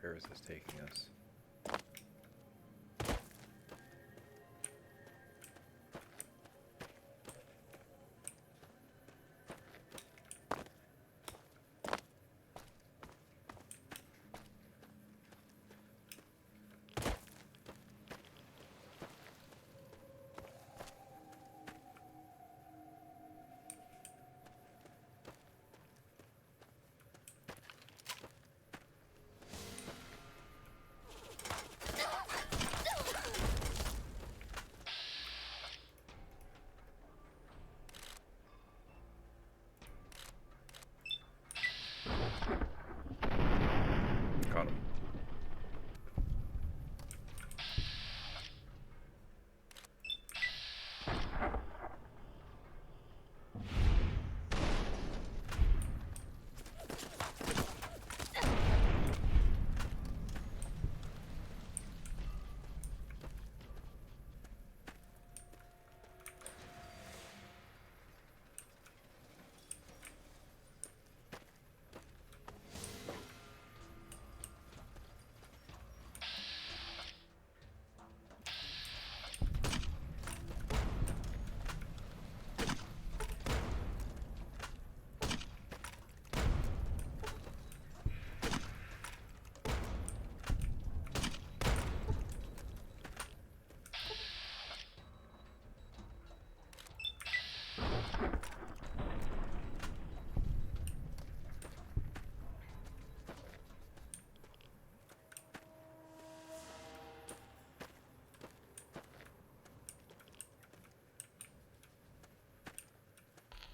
Where is this taking us? Got him.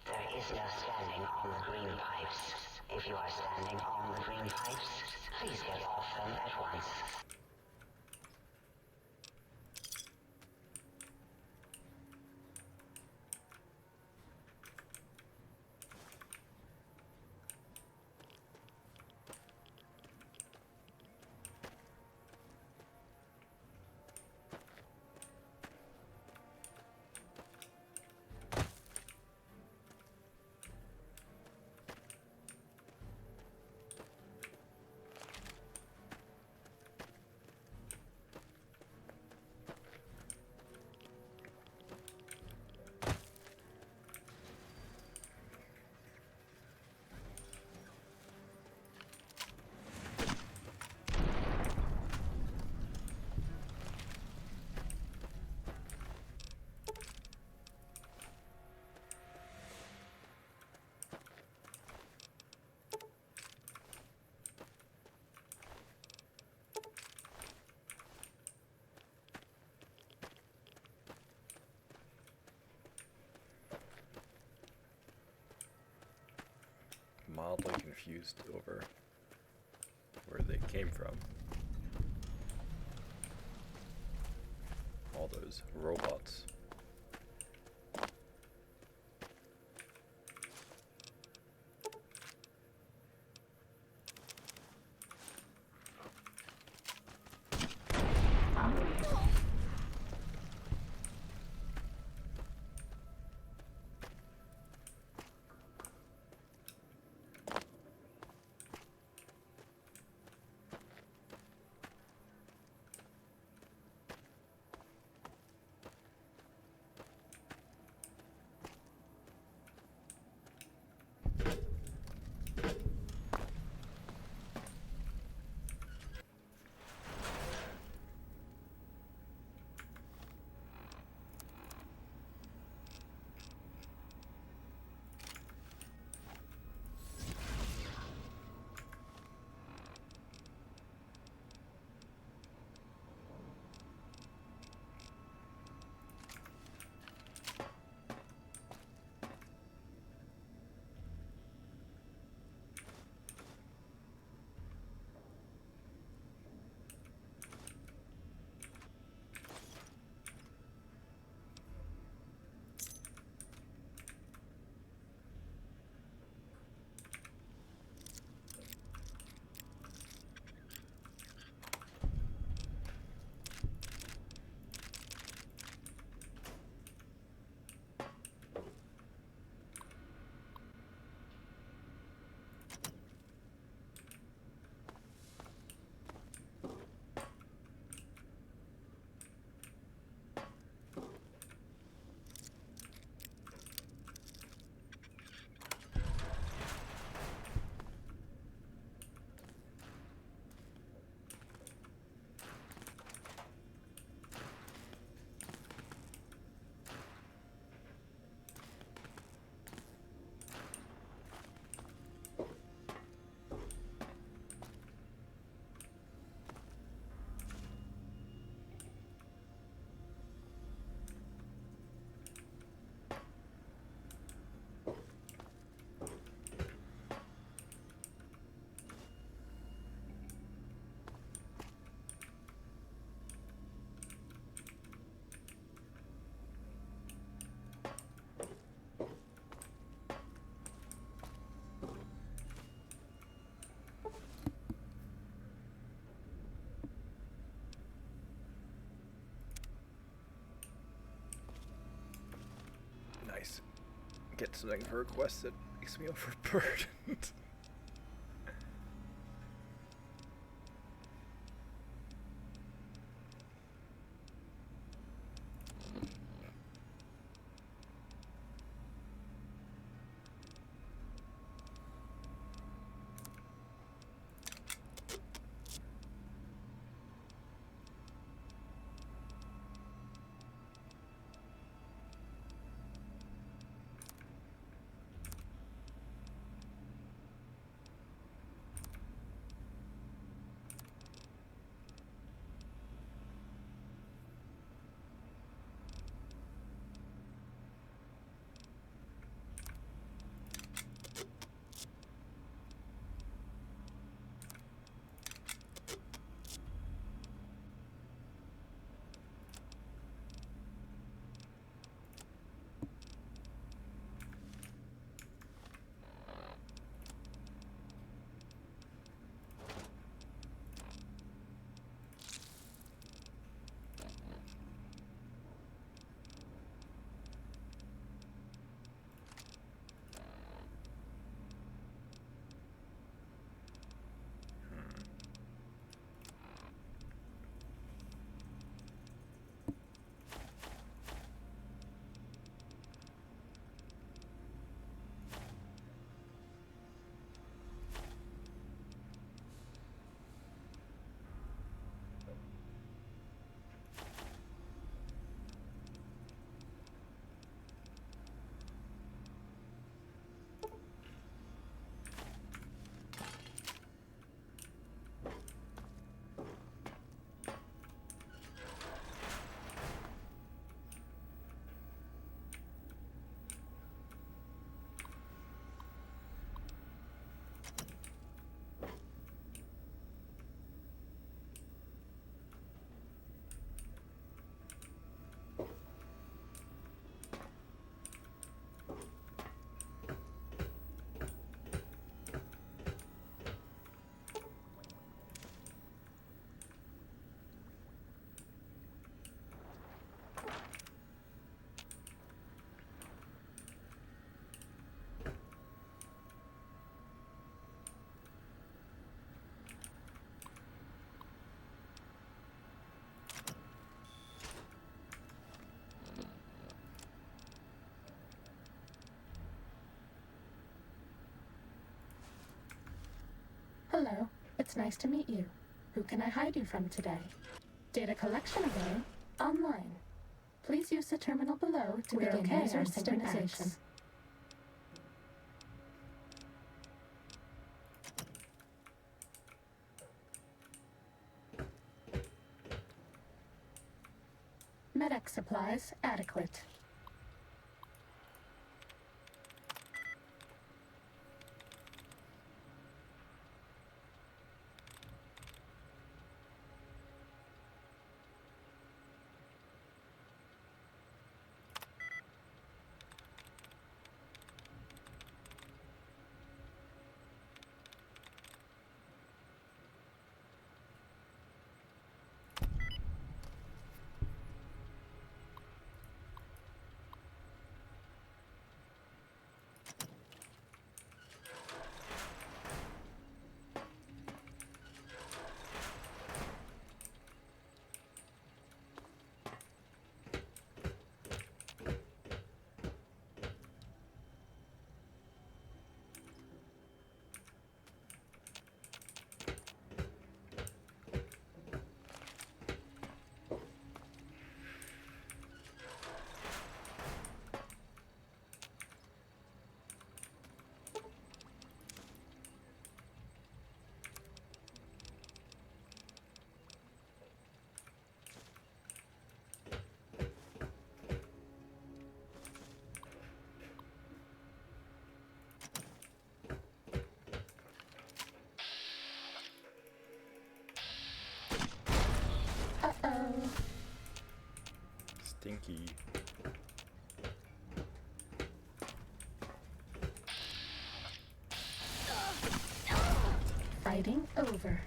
There is no standing on the green pipes. If you are standing on the green pipes, please get off them at once. Mildly confused over where they came from. All those robots. nice. Get something for a quest that makes me overburdened. Hello, it's nice to meet you. Who can I hide you from today? Data collection array online. Please use the terminal below to begin user synchronization. Medic supplies adequate. Uh-oh. Stinky. Fighting over.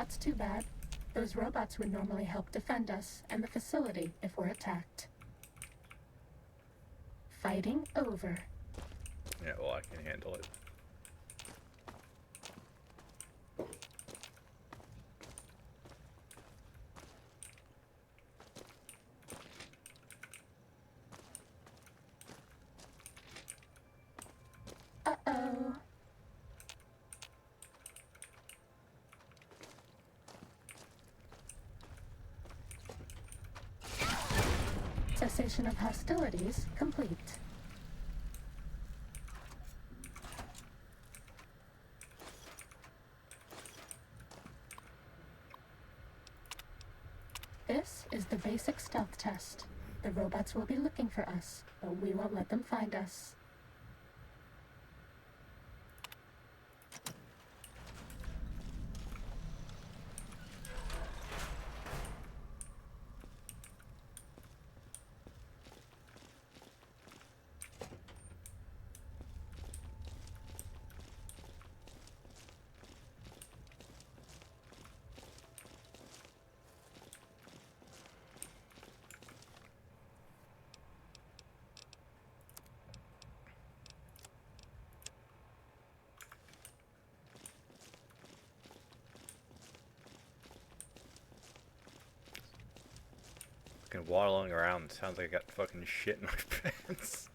That's too bad. Those robots would normally help defend us and the facility if we're attacked. Fighting over. Yeah, well, I can handle it. Uh-oh. Cessation of hostilities complete. This is the basic stealth test. The robots will be looking for us, but we won't let them find us. Fucking waddling around sounds like I got fucking shit in my pants.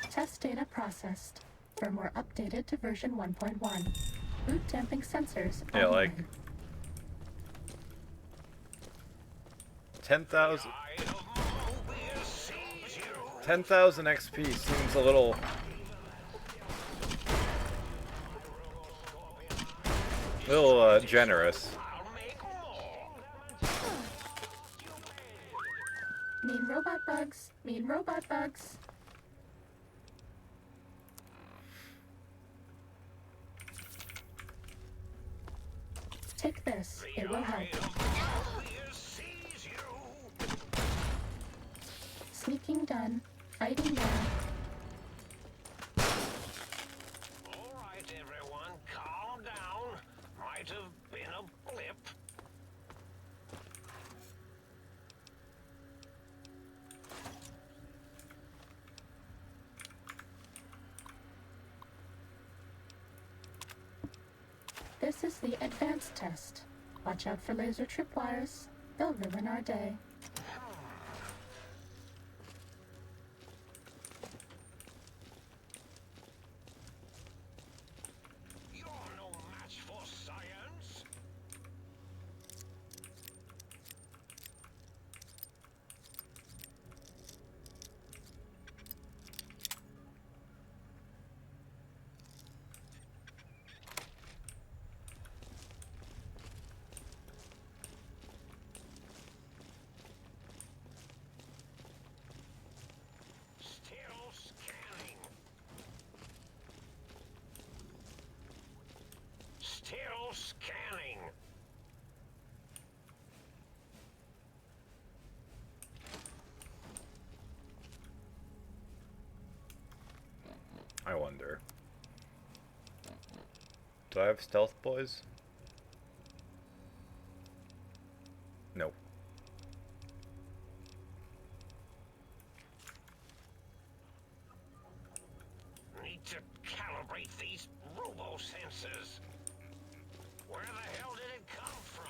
Test data processed. Firmware updated to version 1.1. Boot damping sensors Yeah, online. like 10,000 10,000 XP seems a little generous. Mean robot bugs. Mean robot bugs. Take this. It will help. Sneaking done. Fighting done. Alright, everyone, calm down. Might have been a blip. This is the advanced test. Watch out for laser tripwires. They'll ruin our day. You're no match for science. Still scanning. Still scanning. I wonder. Do I have stealth, boys? No. Need to calibrate these robo sensors. Where the hell did it come from?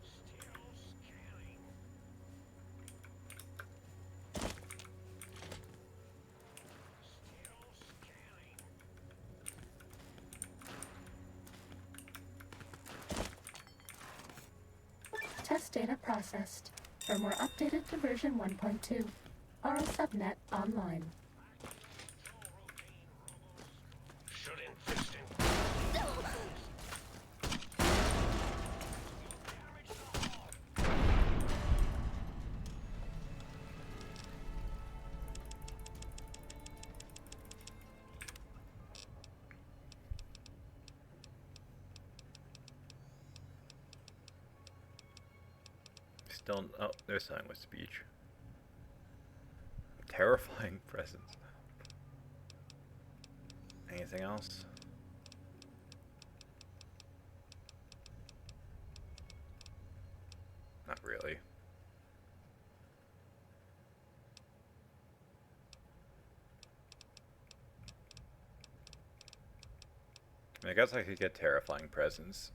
Still scanning. Still scanning. Test data processed. Firmware updated to version 1.2. Aural subnet online. Control rotation. still... Oh, there's something with speech. Terrifying presence. Anything else? Not really. I guess I could get terrifying presence.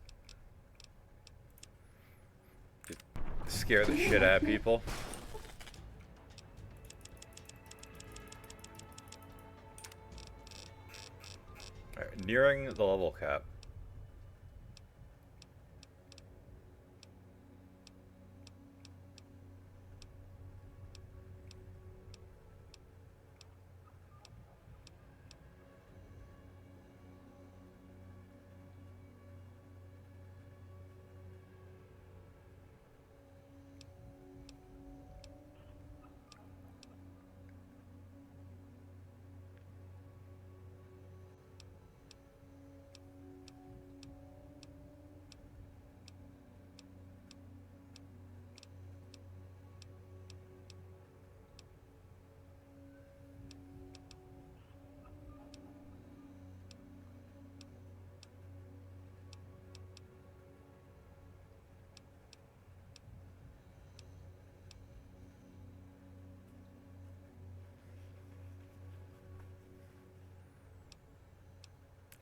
Just scare the shit out of people. Alright, nearing the level cap.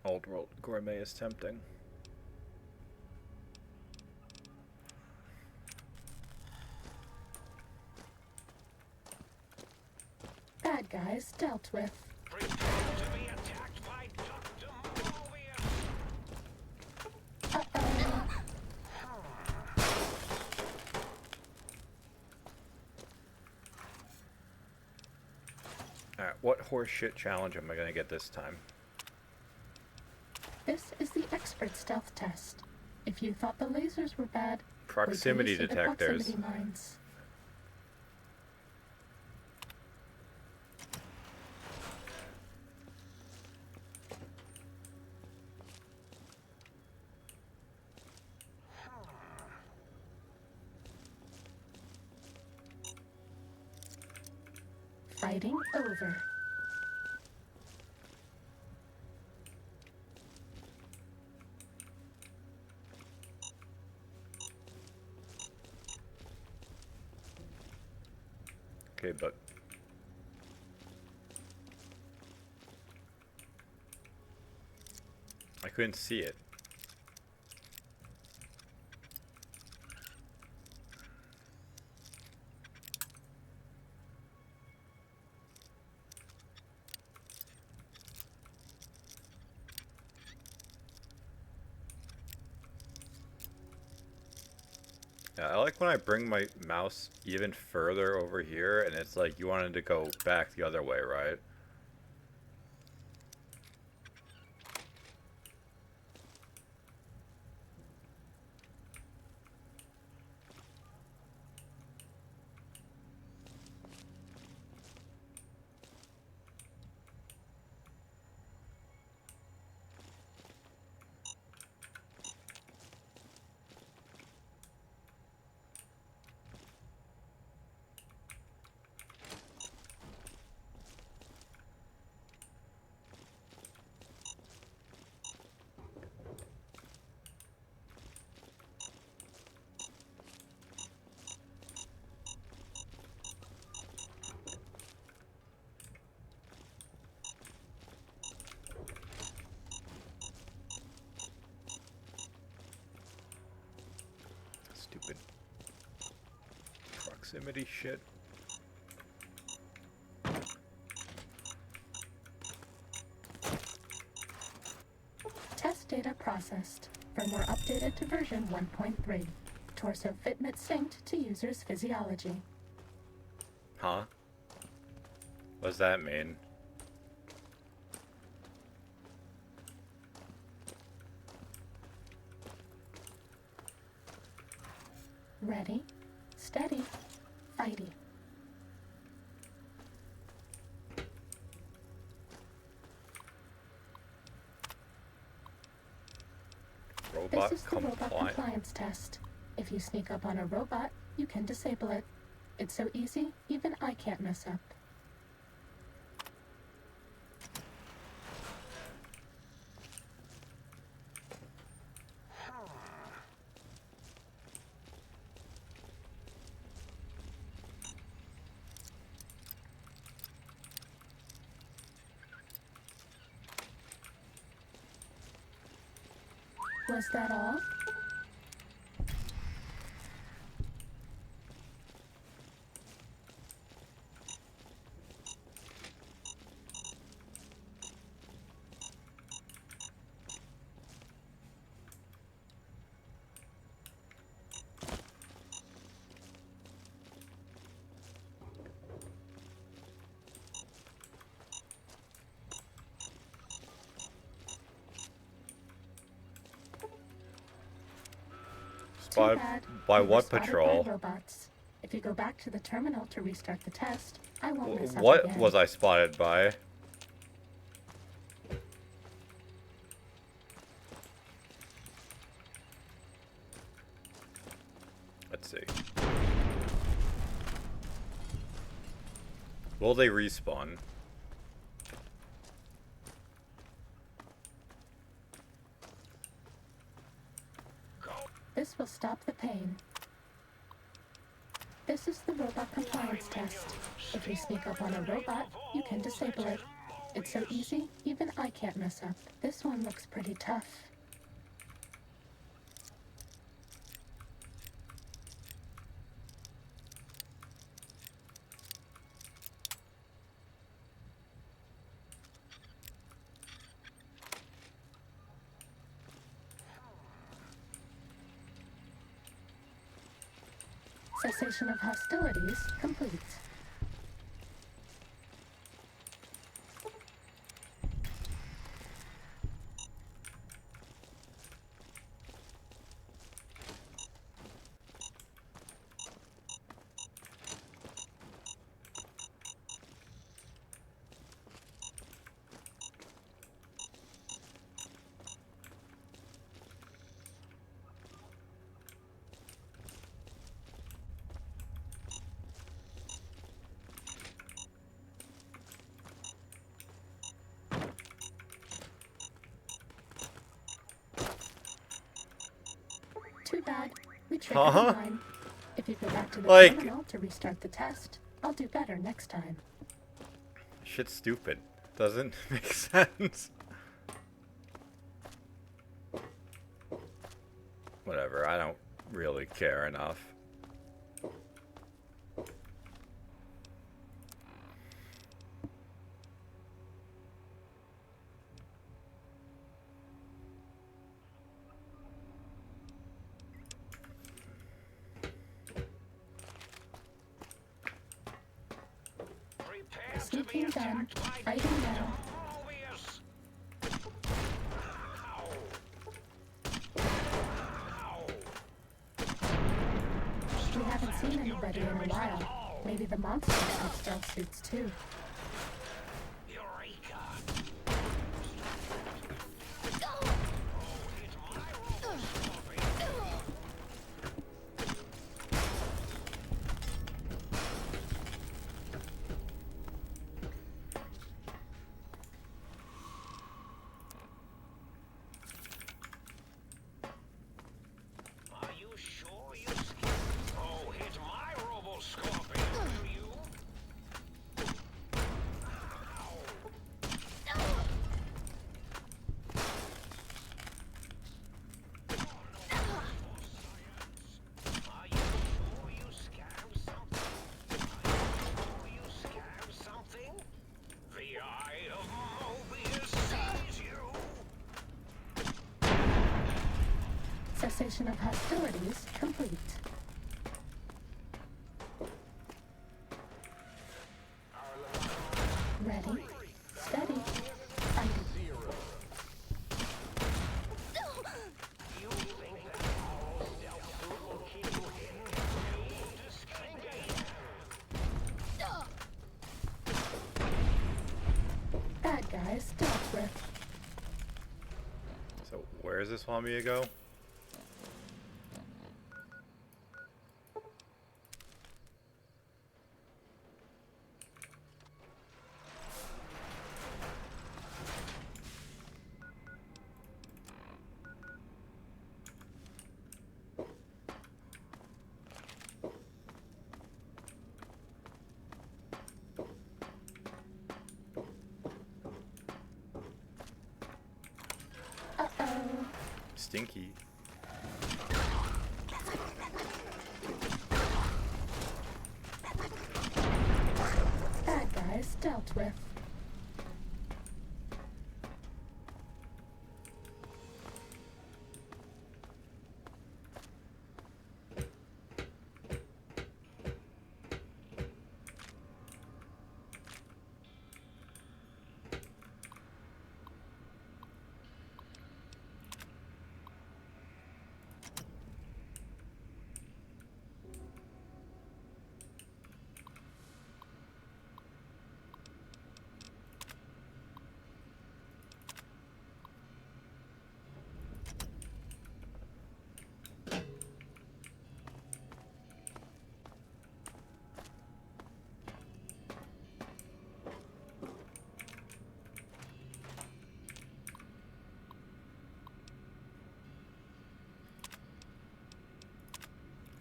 Old World Gourmet is tempting. Bad guys dealt with. Prepare to be attacked by Dr. Mobius. Alright, what horseshit challenge am I gonna get this time? This is the expert stealth test. If you thought the lasers were bad, Proximity wait till you see the detectors. proximity mines. Fighting over. Okay, but... I couldn't see it. Yeah, I like when I bring my mouse even further over here and it's like you wanted to go back the other way, right? Stupid proximity shit. Test data processed. Firmware updated to version 1.3. Torso fitment synced to user's physiology. Huh? What does that mean? Ready, steady, fighty. Robot This is the robot compliant. compliance test. If you sneak up on a robot, you can disable it. It's so easy, even I can't mess up. Was that all? Too Spotted bad. by We were what spotted patrol? by robots. If you go back to the terminal to restart the test, I won't mess up What again. was I spotted by? Let's see. Will they respawn? This will stop the pain. This is the robot compliance test. If you sneak up on a robot, you can disable it. It's so easy, even I can't mess up. This one looks pretty tough. Cessation of hostilities complete. Too bad. We triggered Uh-huh. the line. If you go back to the Like- terminal to restart the test, I'll do better next time. Shit's stupid. Doesn't make sense. Whatever, I don't really care enough. Prepare to be Sneaking done. attacked by Fighting now. Mobius. Ow. Ow. We haven't seen anybody in a while. Maybe the monsters have stealth suits too. Eureka. Oh, it's my robot. Are you sure you Oh, hit my Robo Scorpion, will you? Are you sure you scam something? Are you sure you scam something? The Eye of Mobius sees you! Cessation of hostilities complete. Ready, steady, fighting. You think that all stealth suit will keep you hidden? You disengage! Bad guys dealt with. So, where does this want me to go? Stinky. Bad guys dealt with.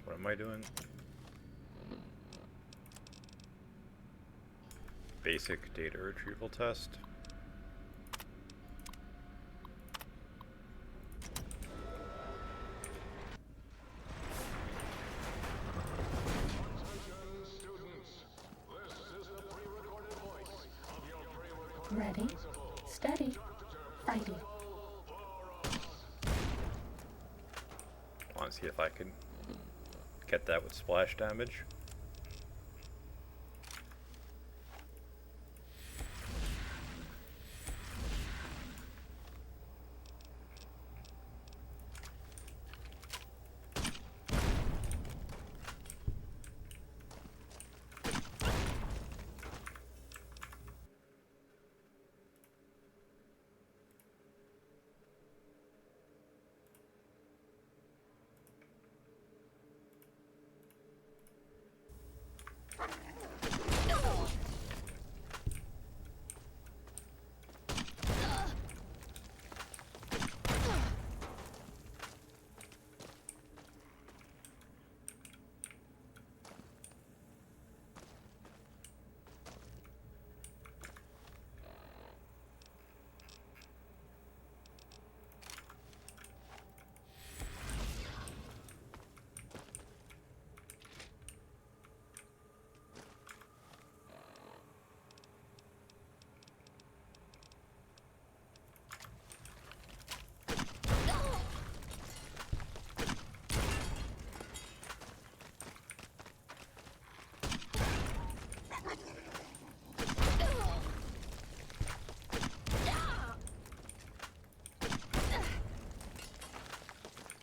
What am I doing? Basic data retrieval test. Ready, steady, fighting. I want to see if I can get that with splash damage.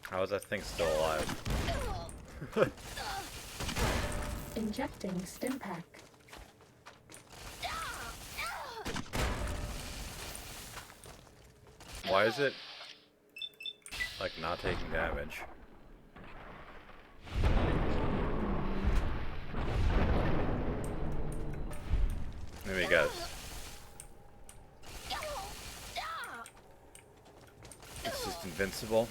How is that thing still alive? Injecting stim pack. Why is it like not taking damage? Let me guess. It's just invincible.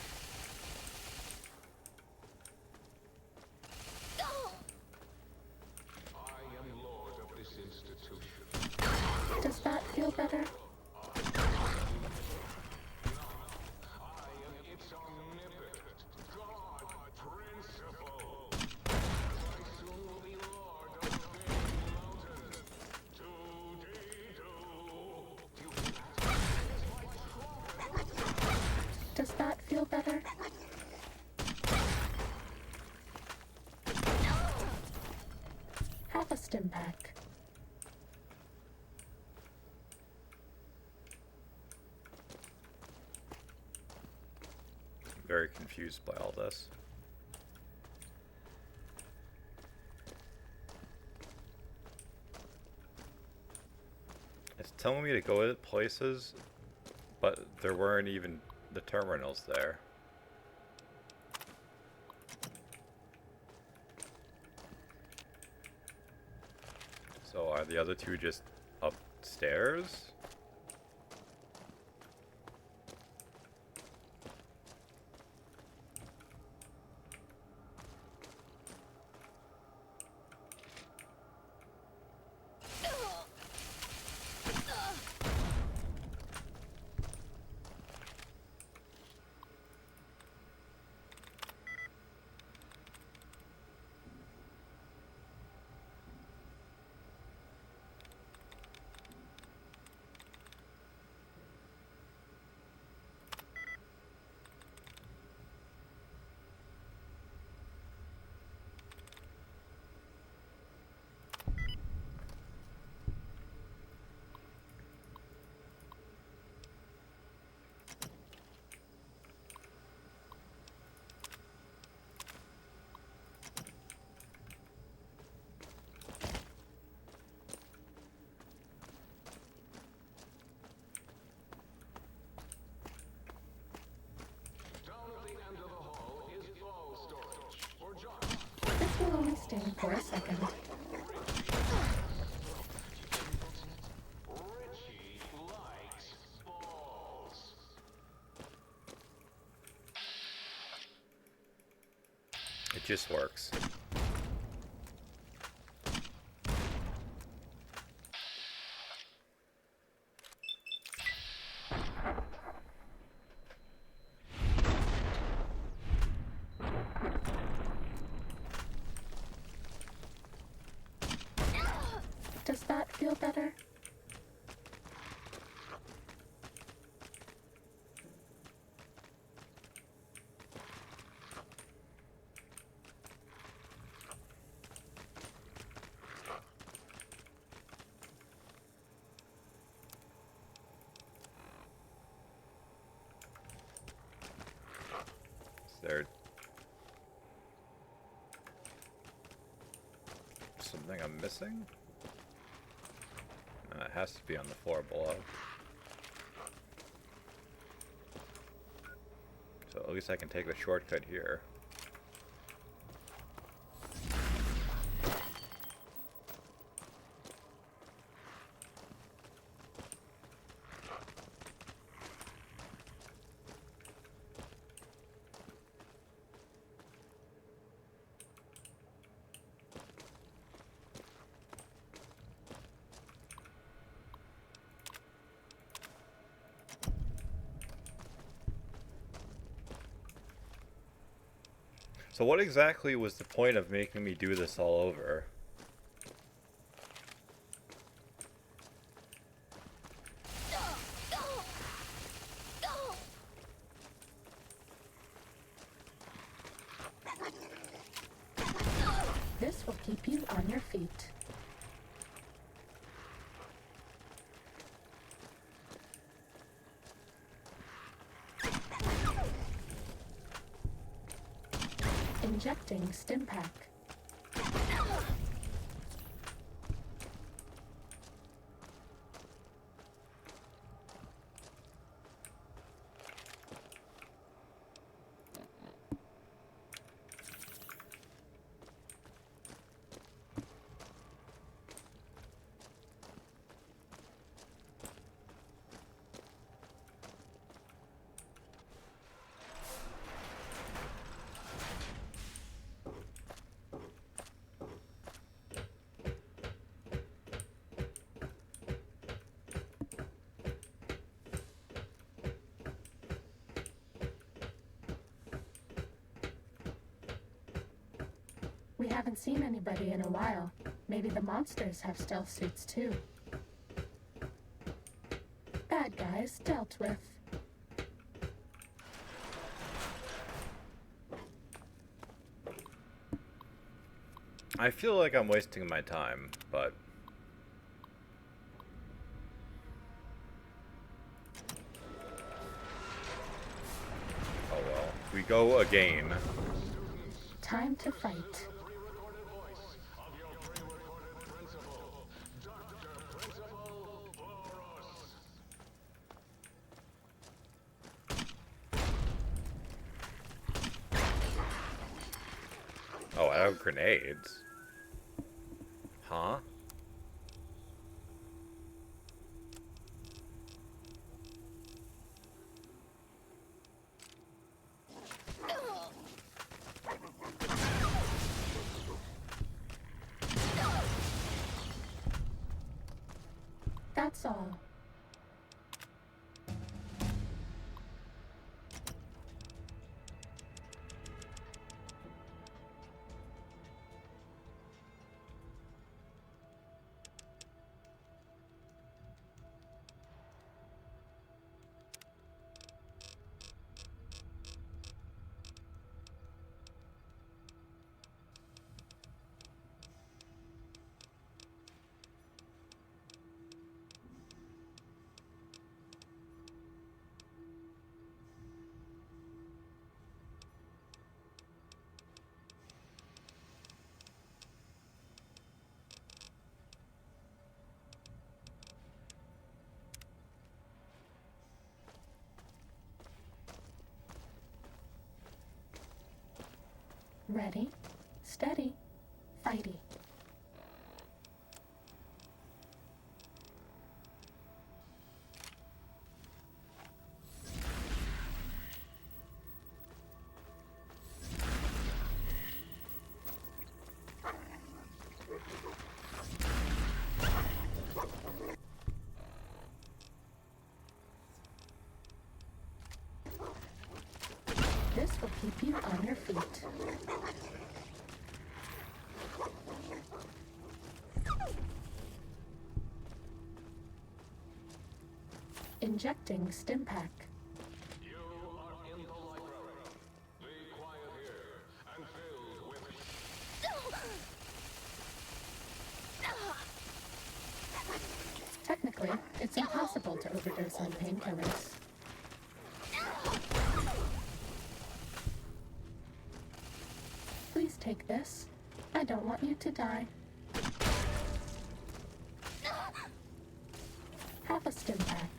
Does that feel better? Does that feel better? Have a stim pack. Very confused by all this. It's telling me to go to places, but there weren't even the terminals there. So are the other two just upstairs? just works. Does that feel better? Is there something I'm missing? It has to be on the floor below. So at least I can take the shortcut here. So what exactly was the point of making me do this all over? This will keep you on your feet. Injecting stim pack. We haven't seen anybody in a while. Maybe the monsters have stealth suits too. Bad guys dealt with. I feel like I'm wasting my time, but oh well. We go again. Time to fight. Oh, I have grenades. Huh? That's all. Ready, steady, fighty. will keep you on your feet. Injecting stim pack. You are in the library. Be quiet here and filled with Technically, it's impossible to overdose on painkillers. Please take this. I don't want you to die. Have a stim pack.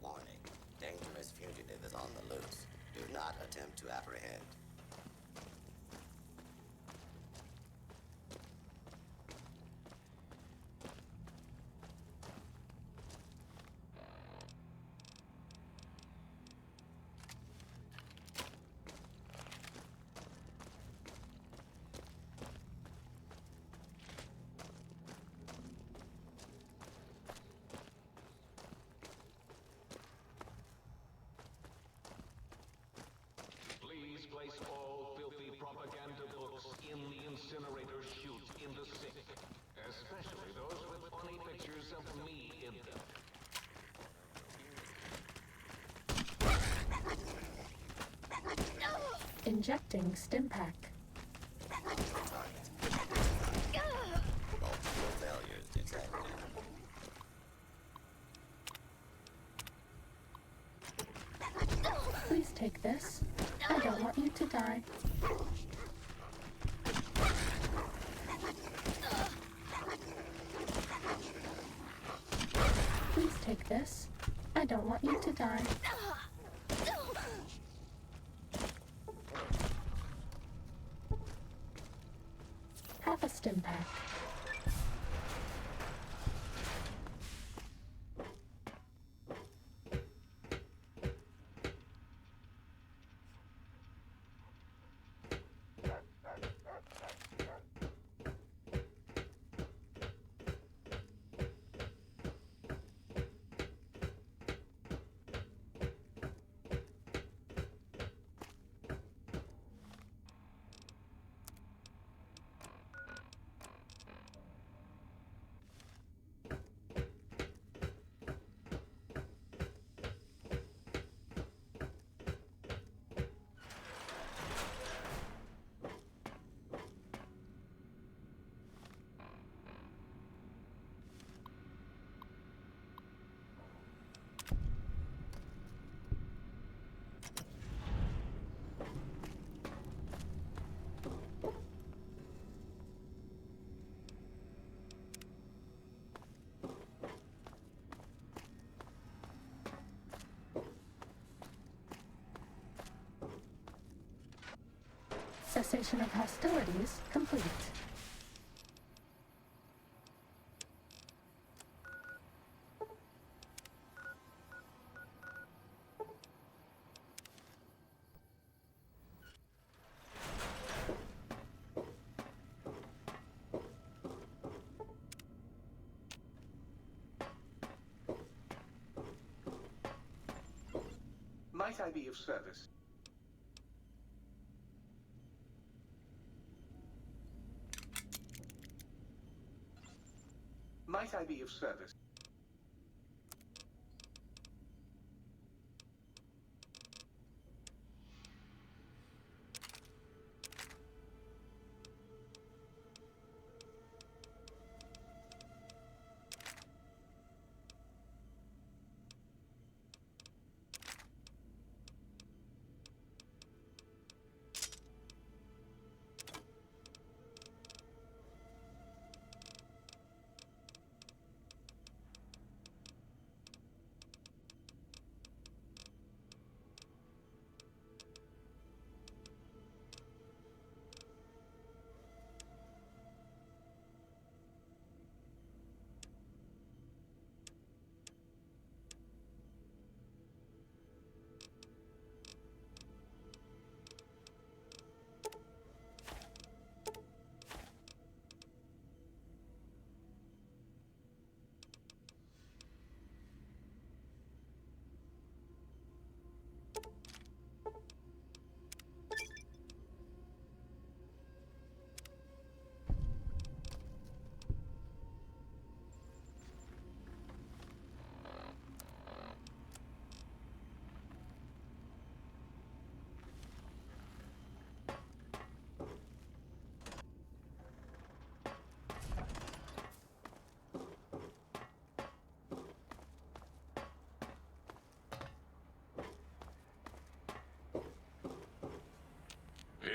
Warning. Dangerous fugitive is on the loose. Do not attempt to apprehend. Please place all filthy propaganda books in the incinerator chute in the sink. Especially those with funny pictures of me in them. Injecting stim pack. Multiple failures detected. Please take this. I don't want you to die. Please take this. I don't want you to die. Have a stim pack. Cessation of hostilities complete. Might I be of service? Might I be of service?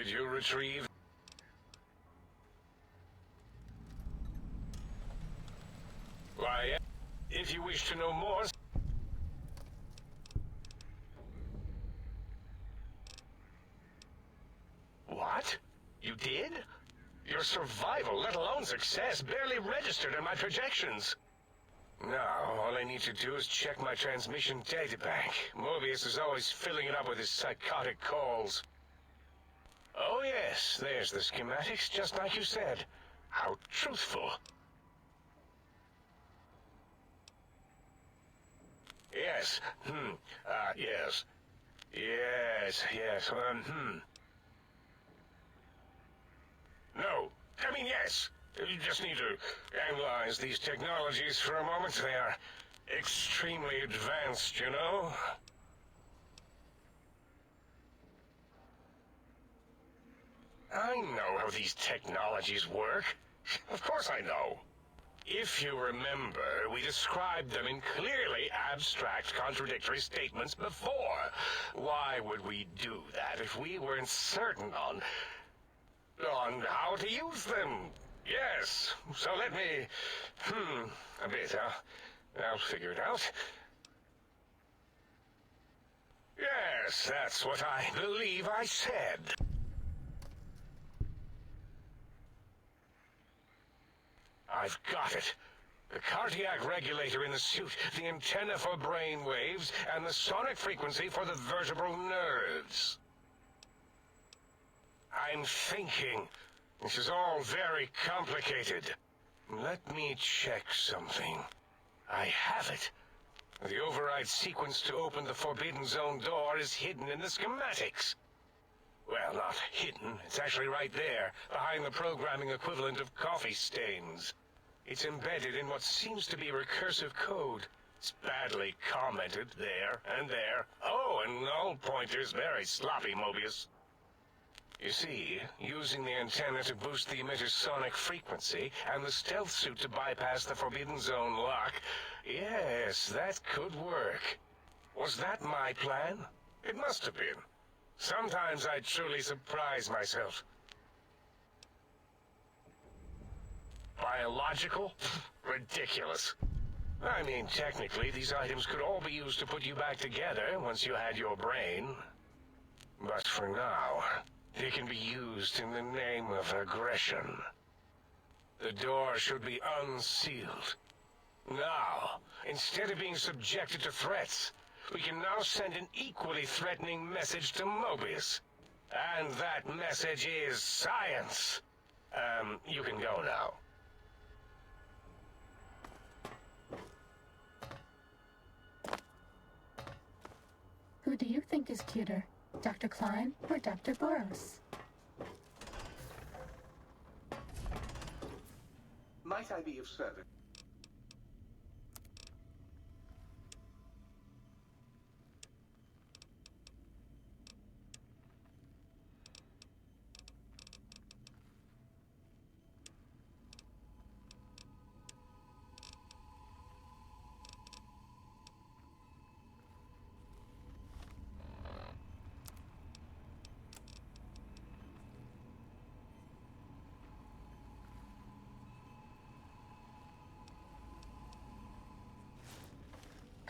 Did you retrieve? Why, if you wish to know more... What? You did? Your survival, let alone success, barely registered in my projections. Now, all I need to do is check my transmission databank. Mobius is always filling it up with his psychotic calls. Oh yes, there's the schematics, just like you said. How truthful. Yes, yes. Yes, No, I mean yes. You just need to analyze these technologies for a moment. They are extremely advanced, you know? I know how these technologies work. Of course I know. If you remember, we described them in clearly abstract, contradictory statements before. Why would we do that if we weren't certain on how to use them? Yes, so let me... a bit, I'll figure it out. Yes, that's what I believe I said. I've got it. The cardiac regulator in the suit, the antenna for brain waves, and the sonic frequency for the vertebral nerves. I'm thinking. This is all very complicated. Let me check something. I have it. The override sequence to open the Forbidden Zone door is hidden in the schematics. Well, not hidden. It's actually right there, behind the programming equivalent of coffee stains. It's embedded in what seems to be recursive code. It's badly commented there and there. Oh, and null pointers very sloppy, Mobius. You see, using the antenna to boost the emitter's sonic frequency, and the stealth suit to bypass the Forbidden Zone lock, yes, that could work. Was that my plan? It must have been. Sometimes I truly surprise myself. Biological? Ridiculous. I mean, technically, these items could all be used to put you back together once you had your brain. But for now, they can be used in the name of aggression. The door should be unsealed. Now, instead of being subjected to threats, we can now send an equally threatening message to Mobius. And that message is science. You can go now. Who do you think is cuter, Dr. Klein or Dr. Boros? Might I be of service?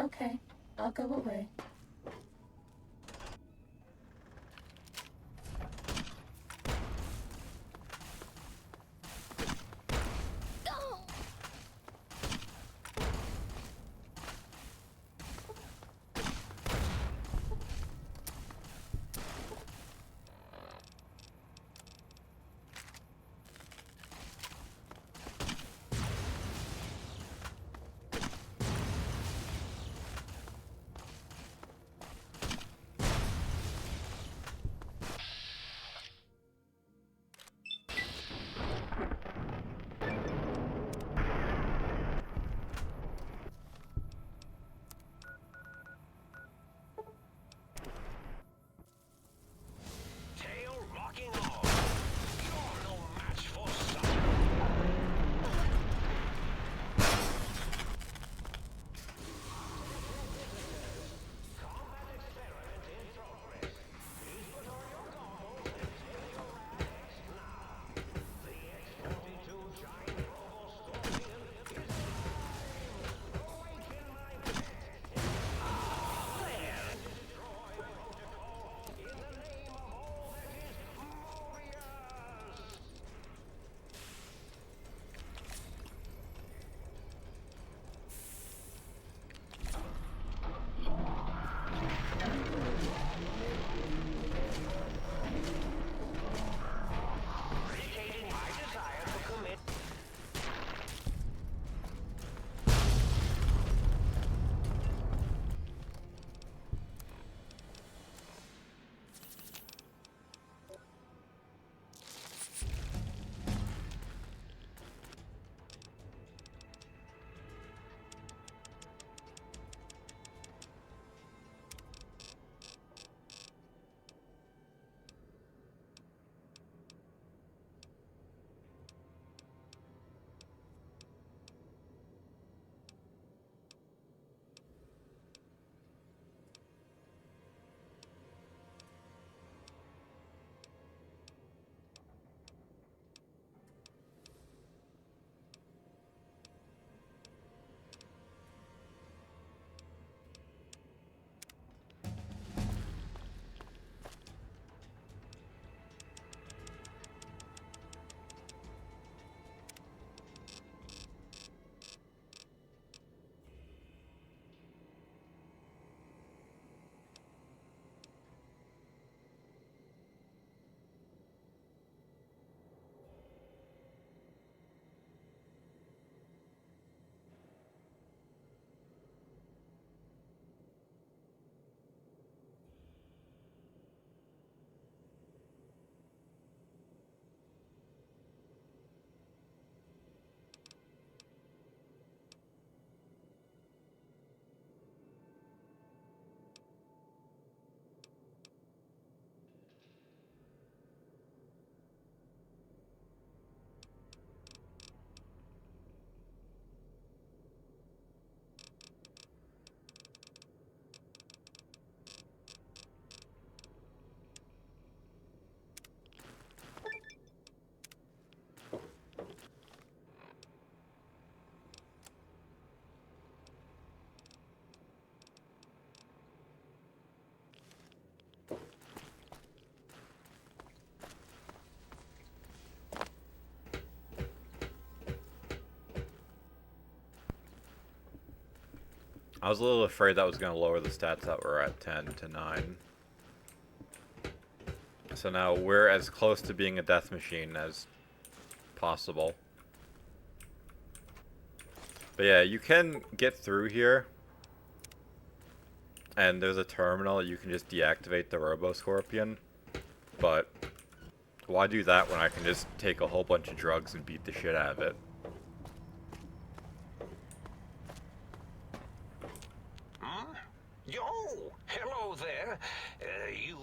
Okay, I'll go away. I was a little afraid that was going to lower the stats that were at 10 to 9. So now we're as close to being a death machine as possible. But yeah, you can get through here. And there's a terminal, you can just deactivate the Robo-Scorpion. But why do that when I can just take a whole bunch of drugs and beat the shit out of it? Yo, hello there. You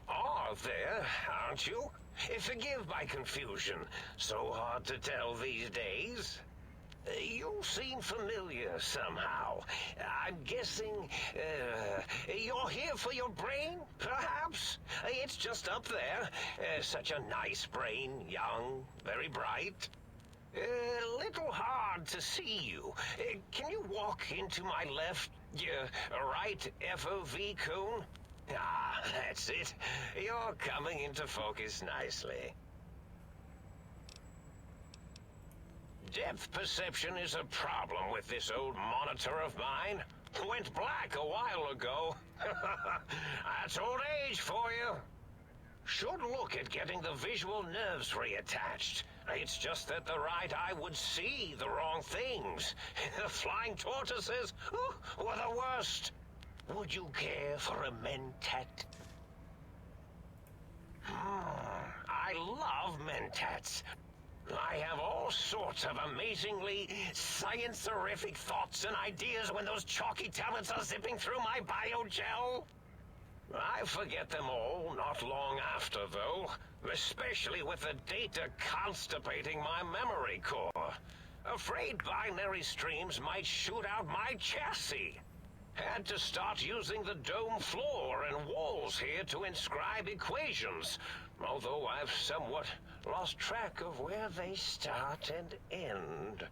are there, aren't you? Forgive my confusion. So hard to tell these days. You seem familiar somehow. I'm guessing, you're here for your brain, perhaps? It's just up there. Such a nice brain, young, very bright. A little hard to see you. Can you walk into my left, right FOV cone? Ah, that's it. You're coming into focus nicely. Depth perception is a problem with this old monitor of mine. Went black a while ago. That's old age for you. Should look at getting the visual nerves reattached. It's just that the right eye would see the wrong things. The flying tortoises were the worst. Would you care for a mentat? I love mentats. I have all sorts of amazingly science-erific thoughts and ideas when those chalky tablets are zipping through my biogel. I forget them all not long after, though, especially with the data constipating my memory core. Afraid binary streams might shoot out my chassis. Had to start using the dome floor and walls here to inscribe equations, although I've somewhat lost track of where they start and end.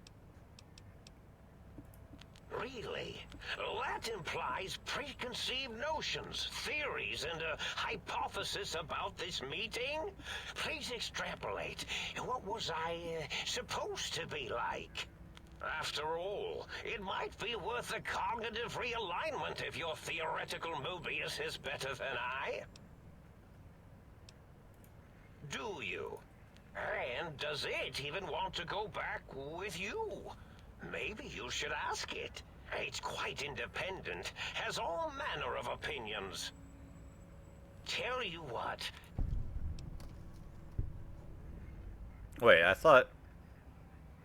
Really? That implies preconceived notions, theories, and a hypothesis about this meeting? Please extrapolate. What was I supposed to be like? After all, it might be worth a cognitive realignment if your theoretical Mobius is better than I. Do you? And does it even want to go back with you? Maybe you should ask it. It's quite independent, has all manner of opinions. Tell you what. Wait, I thought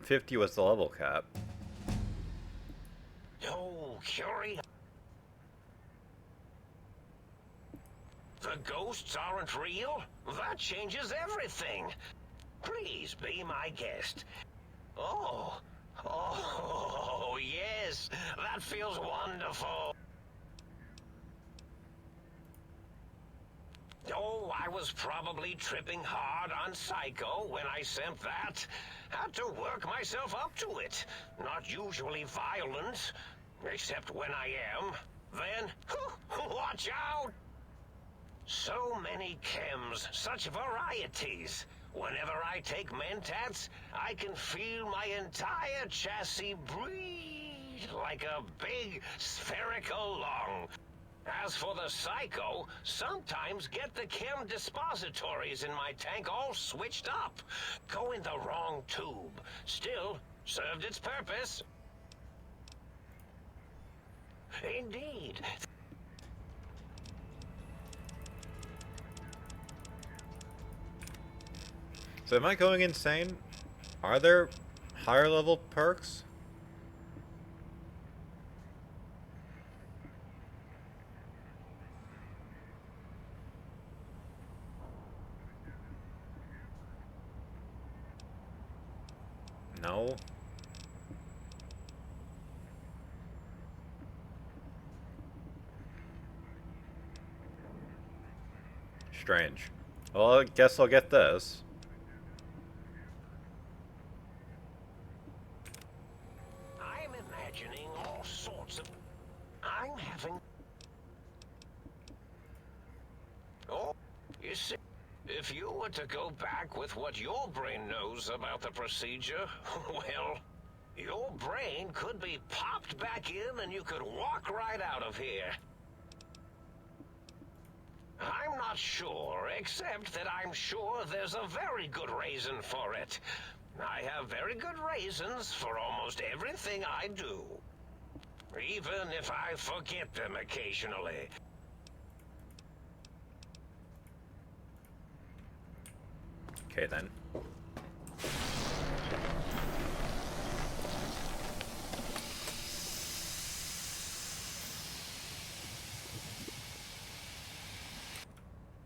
50 was the level cap. Oh, curious. The ghosts aren't real? That changes everything. Please be my guest. Oh, yes, that feels wonderful. Oh, I was probably tripping hard on Psycho when I sent that. Had to work myself up to it. Not usually violent, except when I am. Then, watch out! So many chems, such varieties. Whenever I take mentats, I can feel my entire chassis breathe like a big spherical lung. As for the Psycho, sometimes get the chem dispositories in my tank all switched up. Go in the wrong tube. Still, served its purpose. Indeed. So am I going insane? Are there higher level perks? No. Strange. Well, I guess I'll get this. I'm imagining all sorts of... I'm having... Oh, you see, if you were to go back with what your brain knows about the procedure, well, Your brain could be popped back in and you could walk right out of here. I'm not sure, except that I'm sure there's a very good reason for it. I have very good reasons for almost everything I do. Even if I forget them occasionally. Okay then.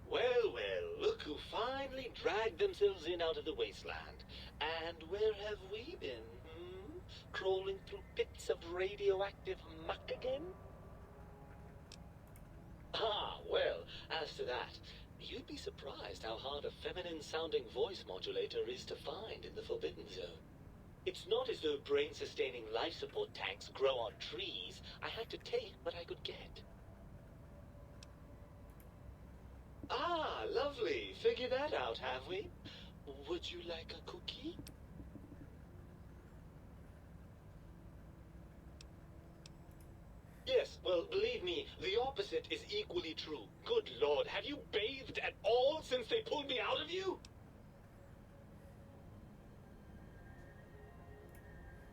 Well, look who finally dragged themselves in out of the wasteland. And where have we been? Crawling through pits of radioactive muck again? Well, as to that, you'd be surprised how hard a feminine-sounding voice modulator is to find in the Forbidden Zone. It's not as though brain-sustaining life support tanks grow on trees. I had to take what I could get. Lovely. Figured that out, have we? Would you like a cookie? Yes, well, believe me, the opposite is equally true. Good Lord, have you bathed at all since they pulled me out of you?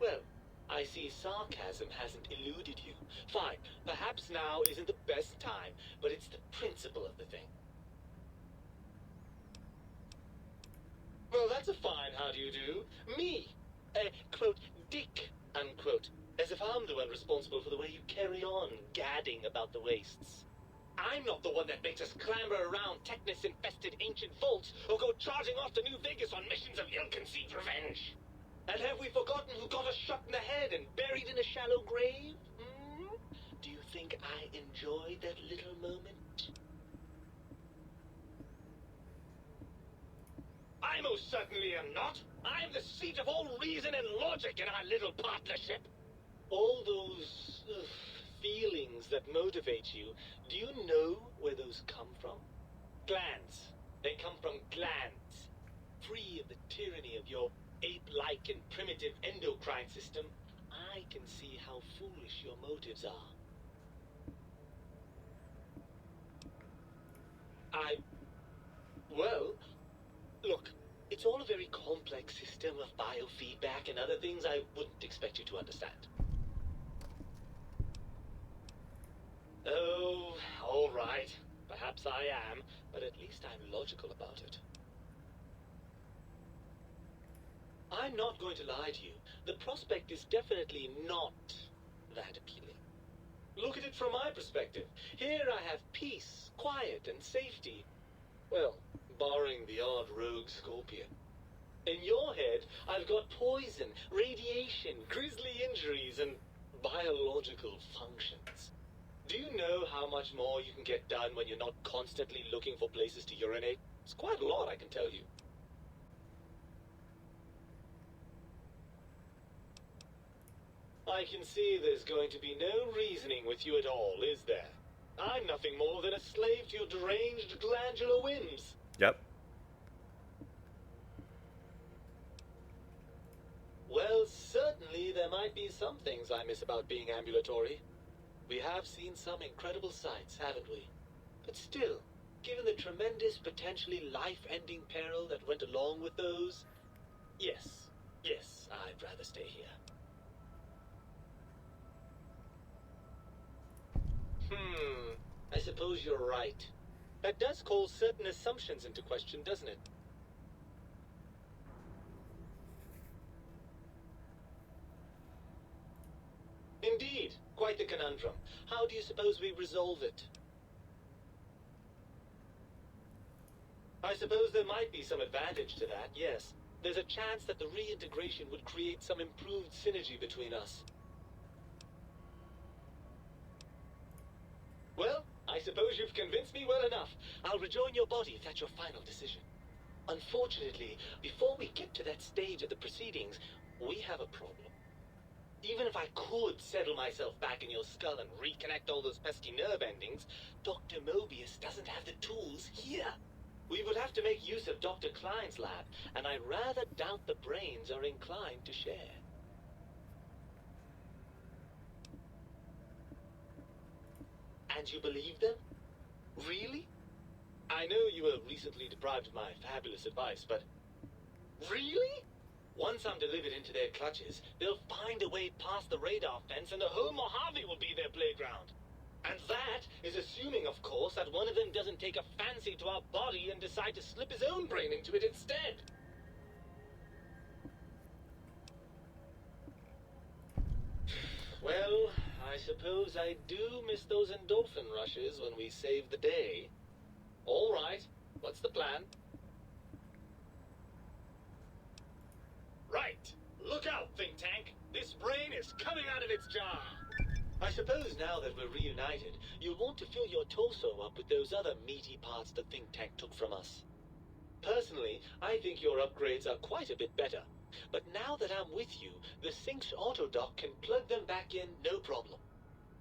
Well, I see sarcasm hasn't eluded you. Fine, perhaps now isn't the best time, but it's the principle of the thing. Well, that's a fine how do you do. Me, quote, dick, unquote. As if I'm the one responsible for the way you carry on gadding about the wastes. I'm not the one that makes us clamber around Technus-infested ancient vaults or go charging off to New Vegas on missions of ill-conceived revenge. And have we forgotten who got us shot in the head and buried in a shallow grave? Do you think I enjoyed that little moment? I most certainly am not. I'm the seat of all reason and logic in our little partnership. All those feelings that motivate you, do you know where those come from? Glands. They come from glands. Free of the tyranny of your ape-like and primitive endocrine system, I can see how foolish your motives are. Well, look, it's all a very complex system of biofeedback and other things I wouldn't expect you to understand. Oh, all right. Perhaps I am, but at least I'm logical about it. I'm not going to lie to you. The prospect is definitely not that appealing. Look at it from my perspective. Here I have peace, quiet, and safety. Well, barring the odd rogue scorpion. In your head, I've got poison, radiation, grisly injuries, and biological functions. Do you know how much more you can get done when you're not constantly looking for places to urinate? It's quite a lot, I can tell you. I can see there's going to be no reasoning with you at all, is there? I'm nothing more than a slave to your deranged glandular whims. Yep. Well, certainly there might be some things I miss about being ambulatory. We have seen some incredible sights, haven't we? But still, given the tremendous, potentially life-ending peril that went along with those, yes, I'd rather stay here. I suppose you're right. That does call certain assumptions into question, doesn't it? Indeed. Quite the conundrum. How do you suppose we resolve it? I suppose there might be some advantage to that, yes. There's a chance that the reintegration would create some improved synergy between us. Well, I suppose you've convinced me well enough. I'll rejoin your body if that's your final decision. Unfortunately, before we get to that stage of the proceedings, we have a problem. Even if I could settle myself back in your skull and reconnect all those pesky nerve endings, Dr. Mobius doesn't have the tools here. We would have to make use of Dr. Klein's lab, and I rather doubt the brains are inclined to share. And you believe them? Really? I know you were recently deprived of my fabulous advice, but... Really? Once I'm delivered into their clutches, they'll find a way past the radar fence and the whole Mojave will be their playground. And that is assuming, of course, that one of them doesn't take a fancy to our body and decide to slip his own brain into it instead. Well, I suppose I do miss those endorphin rushes when we save the day. All right, what's the plan? Right. Look out, Think Tank. This brain is coming out of its jar. I suppose now that we're reunited, you'll want to fill your torso up with those other meaty parts the Think Tank took from us. Personally, I think your upgrades are quite a bit better. But now that I'm with you, the Sync's autodock can plug them back in no problem.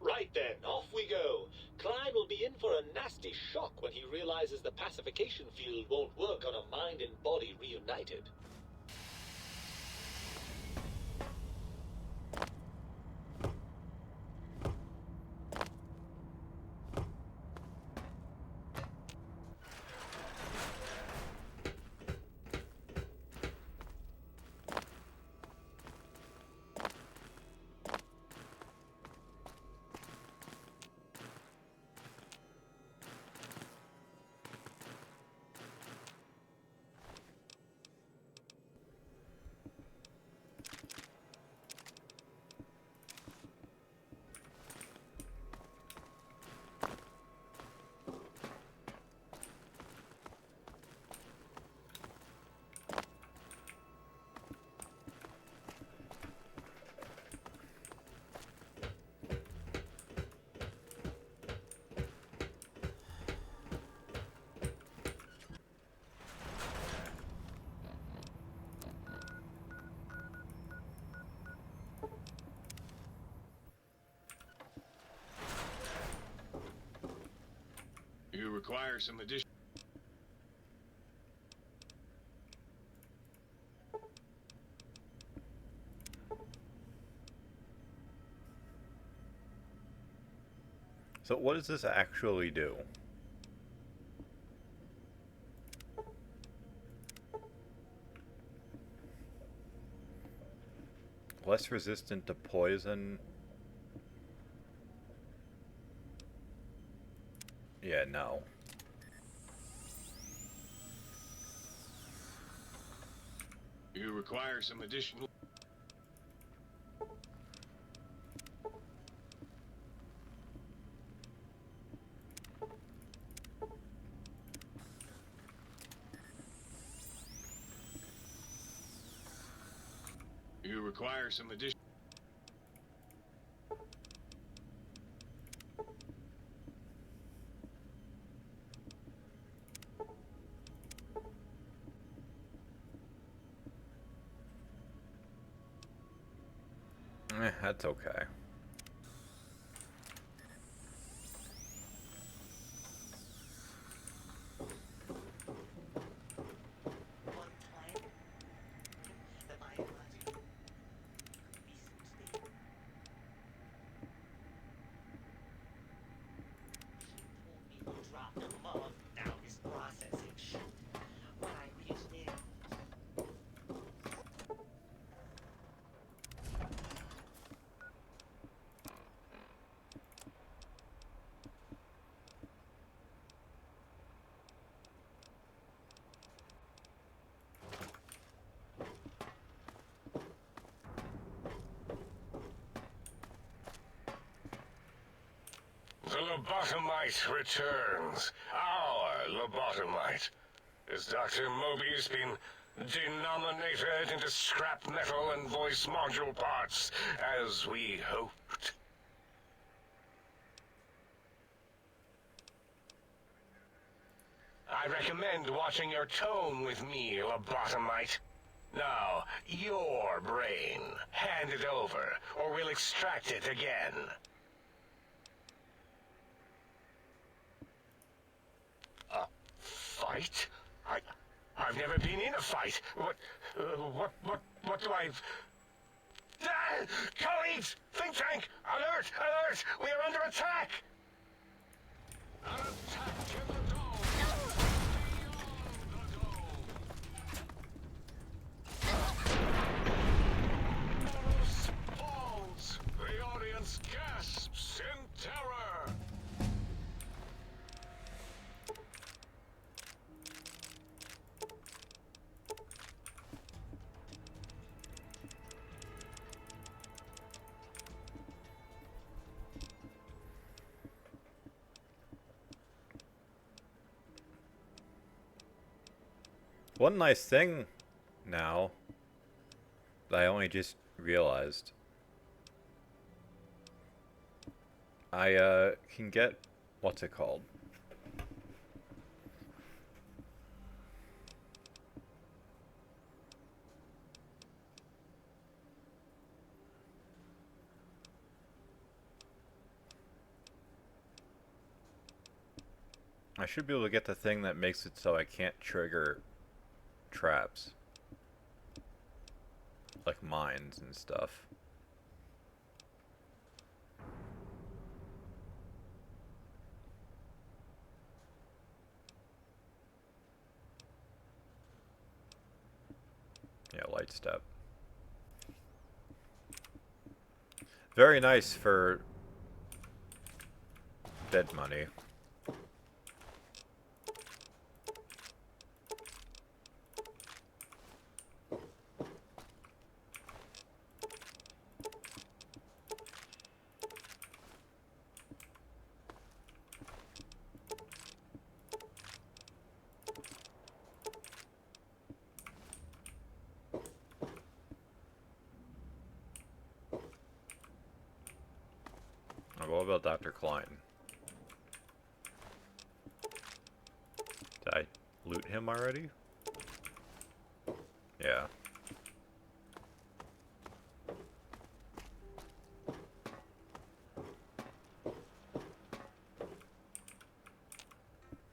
Right then, off we go. Klein will be in for a nasty shock when he realizes the pacification field won't work on a mind and body reunited. You require some addition. So what does this actually do? Less resistant to poison. Yeah, no. You require some additional... You require some additional... That's okay. The lobotomite returns. Our lobotomite. Has Dr. Mobius been denominated into scrap metal and voice module parts, as we hoped? I recommend watching your tone with me, lobotomite. Now, your brain. Hand it over, or we'll extract it again. Fight? I've never been in a fight. What do I... Ah! Colleagues! Think Tank! Alert! Alert! We are under attack! One nice thing now that I only just realized, I can get, what's it called? I should be able to get the thing that makes it so I can't trigger traps. Like mines and stuff. Yeah, light step. Very nice for dead money. What about Dr. Klein? Did I loot him already? Yeah.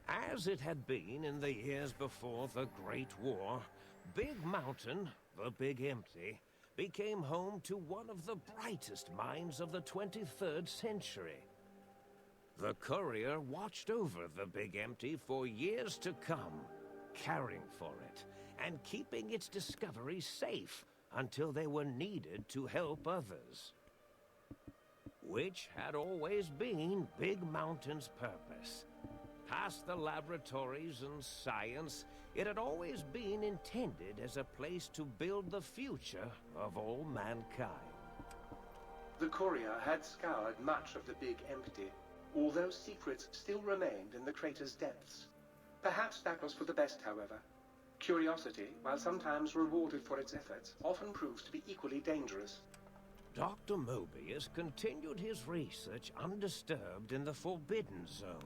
As it had been in the years before the Great War, Big Mountain, the Big Empty, became home to one of the brightest minds of the 23rd century. The Courier watched over the Big Empty for years to come, caring for it and keeping its discoveries safe until they were needed to help others. Which had always been Big Mountain's purpose. Past the laboratories and science, it had always been intended as a place to build the future of all mankind. The Courier had scoured much of the Big Empty, although secrets still remained in the crater's depths. Perhaps that was for the best, however. Curiosity, while sometimes rewarded for its efforts, often proves to be equally dangerous. Dr. Mobius continued his research undisturbed in the Forbidden Zone.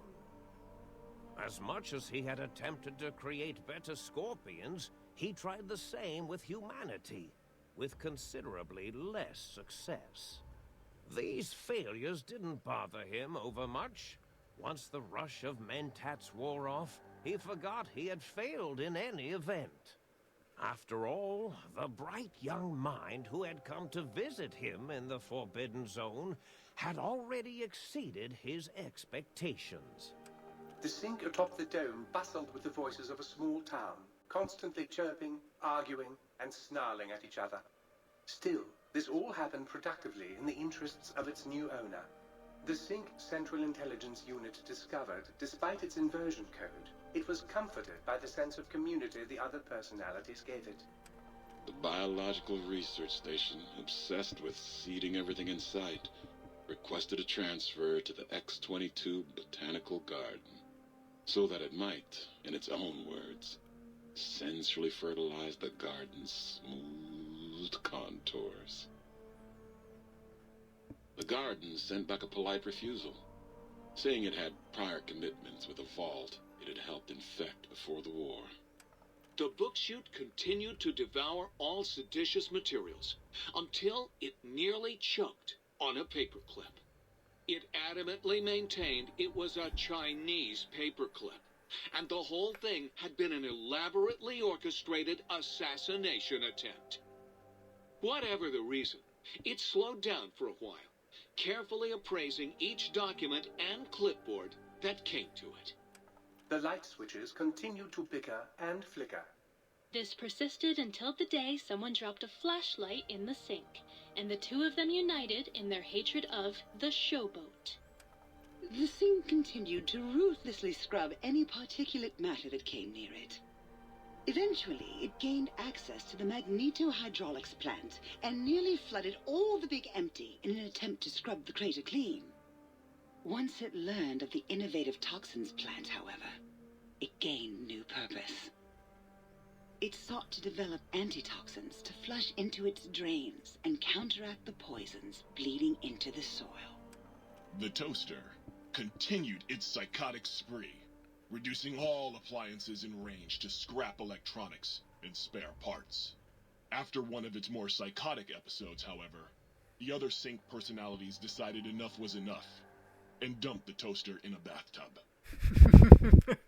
As much as he had attempted to create better scorpions, he tried the same with humanity, with considerably less success. These failures didn't bother him over much. Once the rush of mentats wore off, he forgot he had failed in any event. After all, the bright young mind who had come to visit him in the Forbidden Zone had already exceeded his expectations. The sink atop the dome bustled with the voices of a small town, constantly chirping, arguing, and snarling at each other. Still, this all happened productively in the interests of its new owner. The Sync Central Intelligence Unit discovered, despite its inversion code, it was comforted by the sense of community the other personalities gave it. The Biological Research Station, obsessed with seeding everything in sight, requested a transfer to the X-22 Botanical Garden, so that it might, in its own words, sensually fertilize the garden's smooth contours. The garden sent back a polite refusal, saying it had prior commitments with a vault it had helped infect before the war. The book chute continued to devour all seditious materials until it nearly choked on a paperclip. It adamantly maintained it was a Chinese paperclip, and the whole thing had been an elaborately orchestrated assassination attempt. Whatever the reason, it slowed down for a while, carefully appraising each document and clipboard that came to it. The light switches continued to bicker and flicker. This persisted until the day someone dropped a flashlight in the sink, and the two of them united in their hatred of the showboat. The sink continued to ruthlessly scrub any particulate matter that came near it. Eventually, it gained access to the magnetohydraulics plant and nearly flooded all the Big Empty in an attempt to scrub the crater clean. Once it learned of the innovative toxins plant, however, it gained new purpose. It sought to develop antitoxins to flush into its drains and counteract the poisons bleeding into the soil. The toaster continued its psychotic spree, reducing all appliances in range to scrap electronics and spare parts. After one of its more psychotic episodes, however, the other Sync personalities decided enough was enough and dumped the toaster in a bathtub.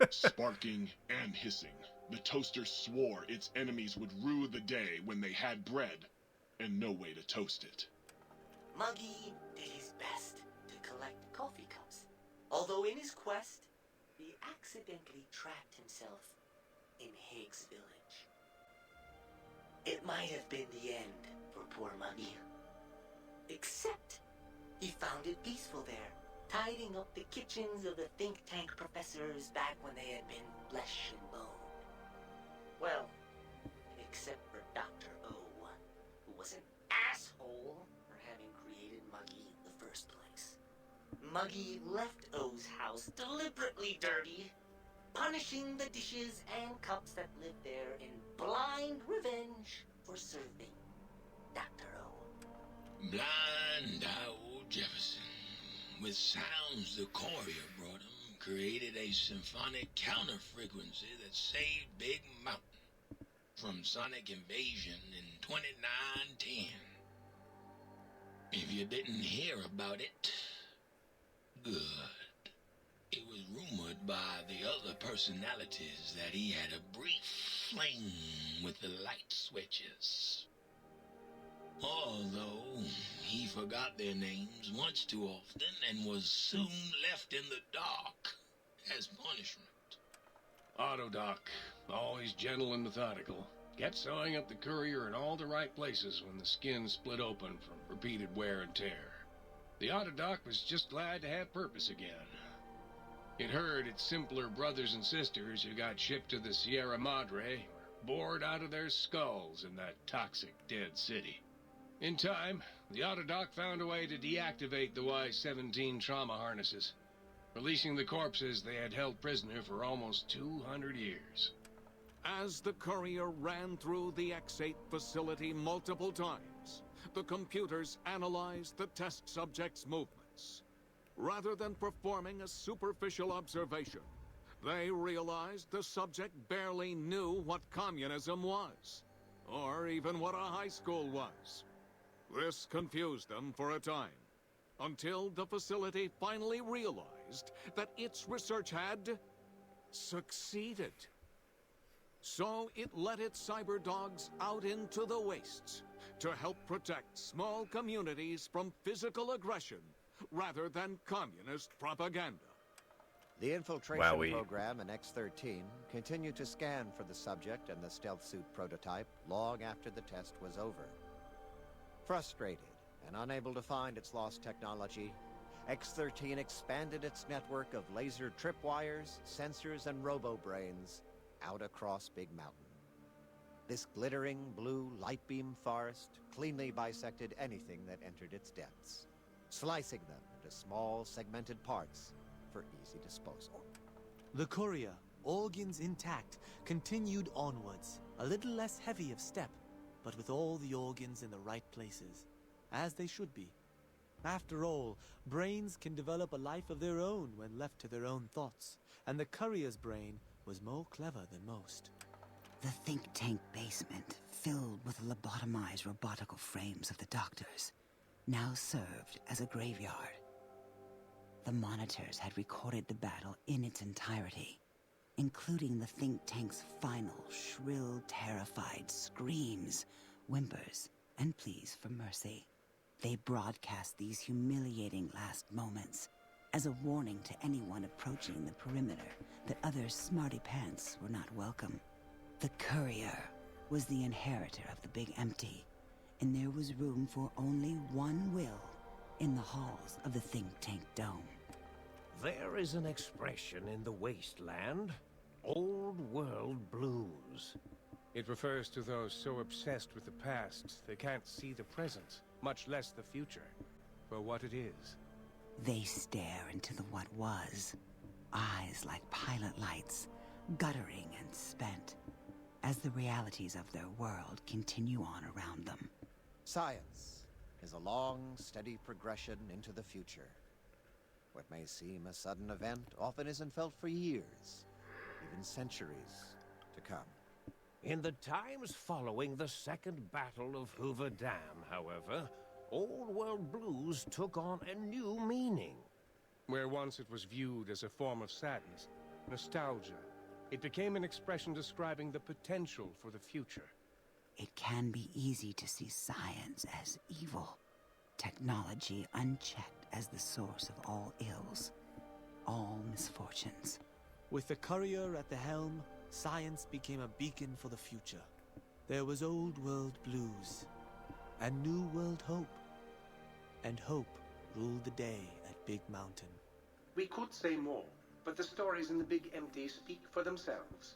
Sparking and hissing, the toaster swore its enemies would rue the day when they had bread and no way to toast it. Muggy did his best to collect coffee cups, although in his quest, he accidentally trapped himself in Higgs Village. It might have been the end for poor Muggy. Except, he found it peaceful there, tidying up the kitchens of the think tank professors back when they had been flesh and bone. Well, except for Dr. O, who was an asshole for having created Muggy in the first place. Muggy left O's house deliberately dirty, punishing the dishes and cups that lived there in blind revenge for serving Dr. O. Blind old Jefferson, with sounds the courier brought him, created a symphonic counter-frequency that saved Big Mountain from sonic invasion in 2910. If you didn't hear about it, good. It was rumored by the other personalities that he had a brief fling with the light switches. Although he forgot their names once too often and was soon left in the dark as punishment. Autodoc, always gentle and methodical, kept sewing up the courier in all the right places when the skin split open from repeated wear and tear. The Autodoc was just glad to have purpose again. It heard its simpler brothers and sisters who got shipped to the Sierra Madre were bored out of their skulls in that toxic dead city. In time, the Autodoc found a way to deactivate the Y-17 trauma harnesses, releasing the corpses they had held prisoner for almost 200 years. As the courier ran through the X-8 facility multiple times, the computers analyzed the test subject's movements. Rather than performing a superficial observation, they realized the subject barely knew what communism was, or even what a high school was. This confused them for a time, until the facility finally realized that its research had succeeded. So it let its cyber dogs out into the wastes to help protect small communities from physical aggression rather than communist propaganda. The infiltration program in X-13 continued to scan for the subject and the stealth suit prototype long after the test was over. Frustrated and unable to find its lost technology, X-13 expanded its network of laser tripwires, sensors, and robo-brains out across Big Mountain. This glittering blue light beam forest cleanly bisected anything that entered its depths, slicing them into small segmented parts for easy disposal. The courier, organs intact, continued onwards, a little less heavy of step, but with all the organs in the right places, as they should be. After all, brains can develop a life of their own when left to their own thoughts, and the courier's brain was more clever than most. The think tank basement, filled with lobotomized robotical frames of the doctors, now served as a graveyard. The monitors had recorded the battle in its entirety, including the think tank's final, shrill, terrified screams, whimpers, and pleas for mercy. They broadcast these humiliating last moments as a warning to anyone approaching the perimeter that other smarty pants were not welcome. The courier was the inheritor of the Big Empty, and there was room for only one will in the halls of the think tank dome. There is an expression in the wasteland, old world blues. It refers to those so obsessed with the past they can't see the present, much less the future, for what it is. They stare into the what was, eyes like pilot lights, guttering and spent. as the realities of their world continue on around them. Science is a long, steady progression into the future. What may seem a sudden event often isn't felt for years, even centuries to come. In the times following the Second Battle of Hoover Dam, however, Old World blues took on a new meaning. Where once it was viewed as a form of sadness, nostalgia, it became an expression describing the potential for the future. It can be easy to see science as evil, technology unchecked as the source of all ills, all misfortunes. With the courier at the helm, science became a beacon for the future. There was Old World blues, and New World hope. And hope ruled the day at Big Mountain. We could say more, but the stories in the Big Empty speak for themselves.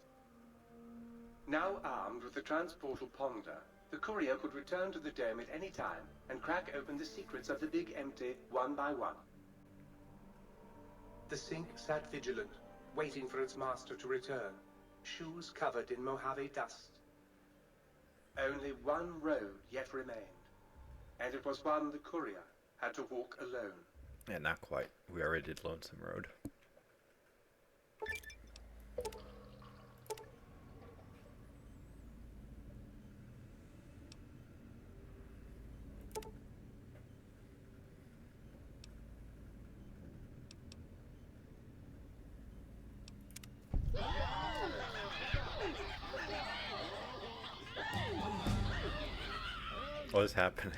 Now armed with the transportal Ponder, the courier could return to the dome at any time and crack open the secrets of the Big Empty one by one. The Sink sat vigilant, waiting for its master to return, shoes covered in Mojave dust. Only one road yet remained, and it was one the courier had to walk alone. Yeah, not quite. We already did Lonesome Road. What is happening?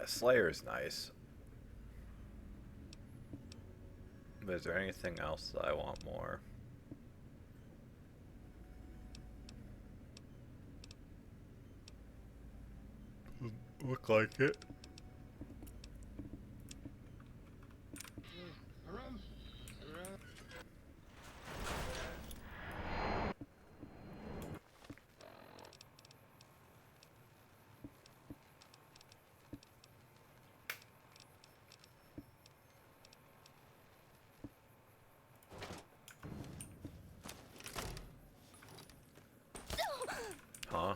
Slayer's nice. But is there anything else that I want more? Look like it. Huh?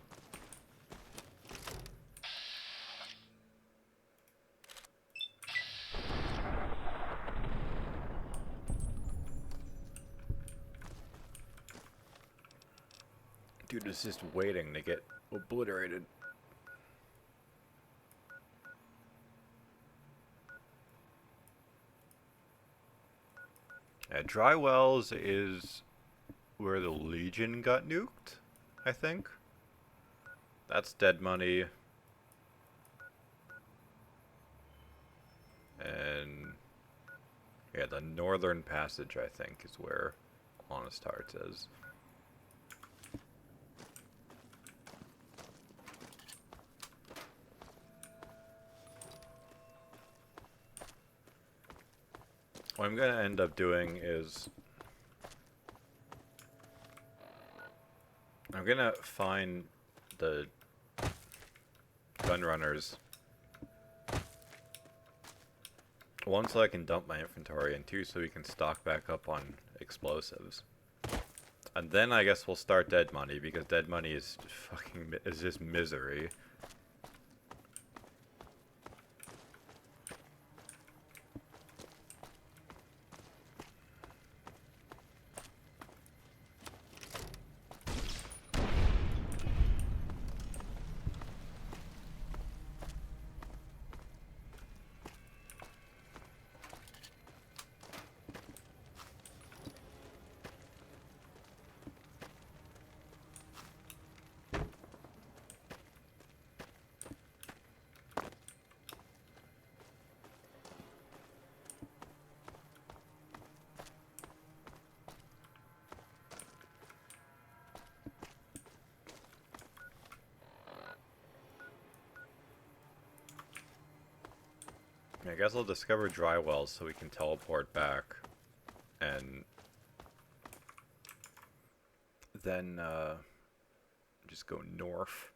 Dude is just waiting to get obliterated. Yeah, Dry Wells is where the Legion got nuked, I think. That's dead money. And yeah, the Northern Passage, I think, is where Honest Hearts is. What I'm gonna end up doing is I'm gonna find the gun runners. One, so I can dump my inventory, and two, so we can stock back up on explosives. And then I guess we'll start Dead Money, because Dead Money is is just misery. I guess I'll discover dry wells so we can teleport back. And then just go north.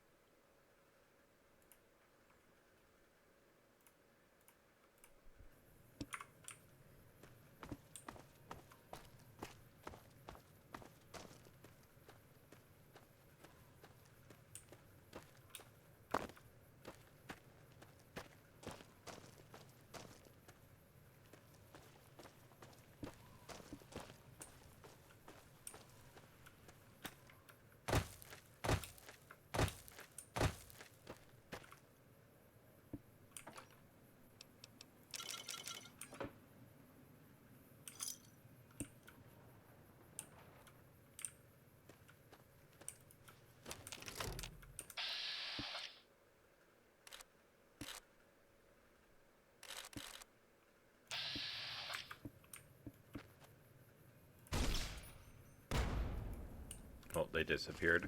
Oh, they disappeared.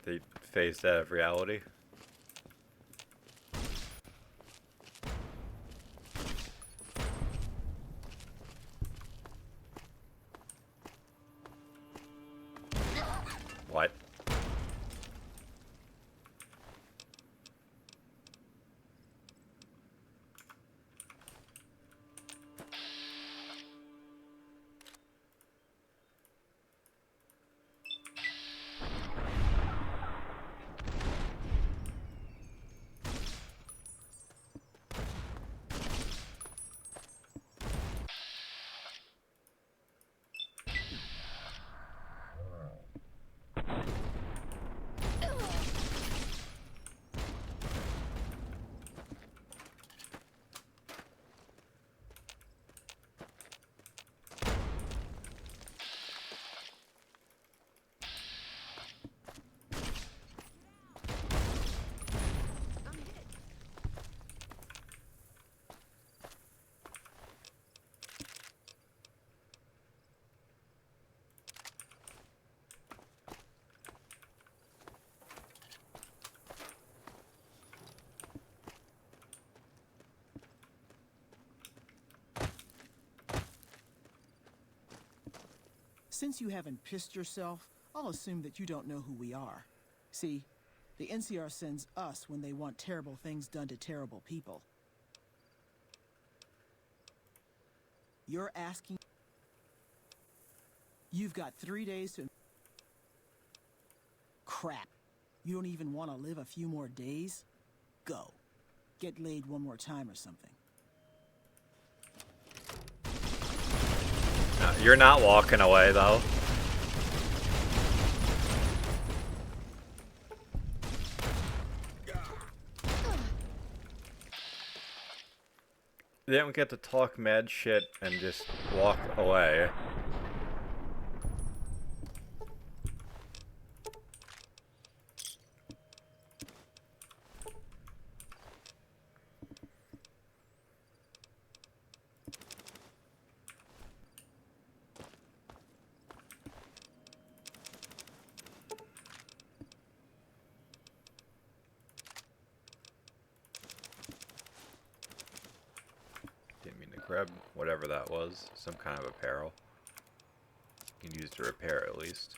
They phased out of reality. What? Since you haven't pissed yourself, I'll assume that you don't know who we are. See, the NCR sends us when they want terrible things done to terrible people. You're asking... You've got 3 days to... Crap. You don't even want to live a few more days? Go. Get laid one more time or something. You're not walking away, though. They don't get to talk mad shit and just walk away. Grab whatever that was, some kind of apparel. You can use to repair at least.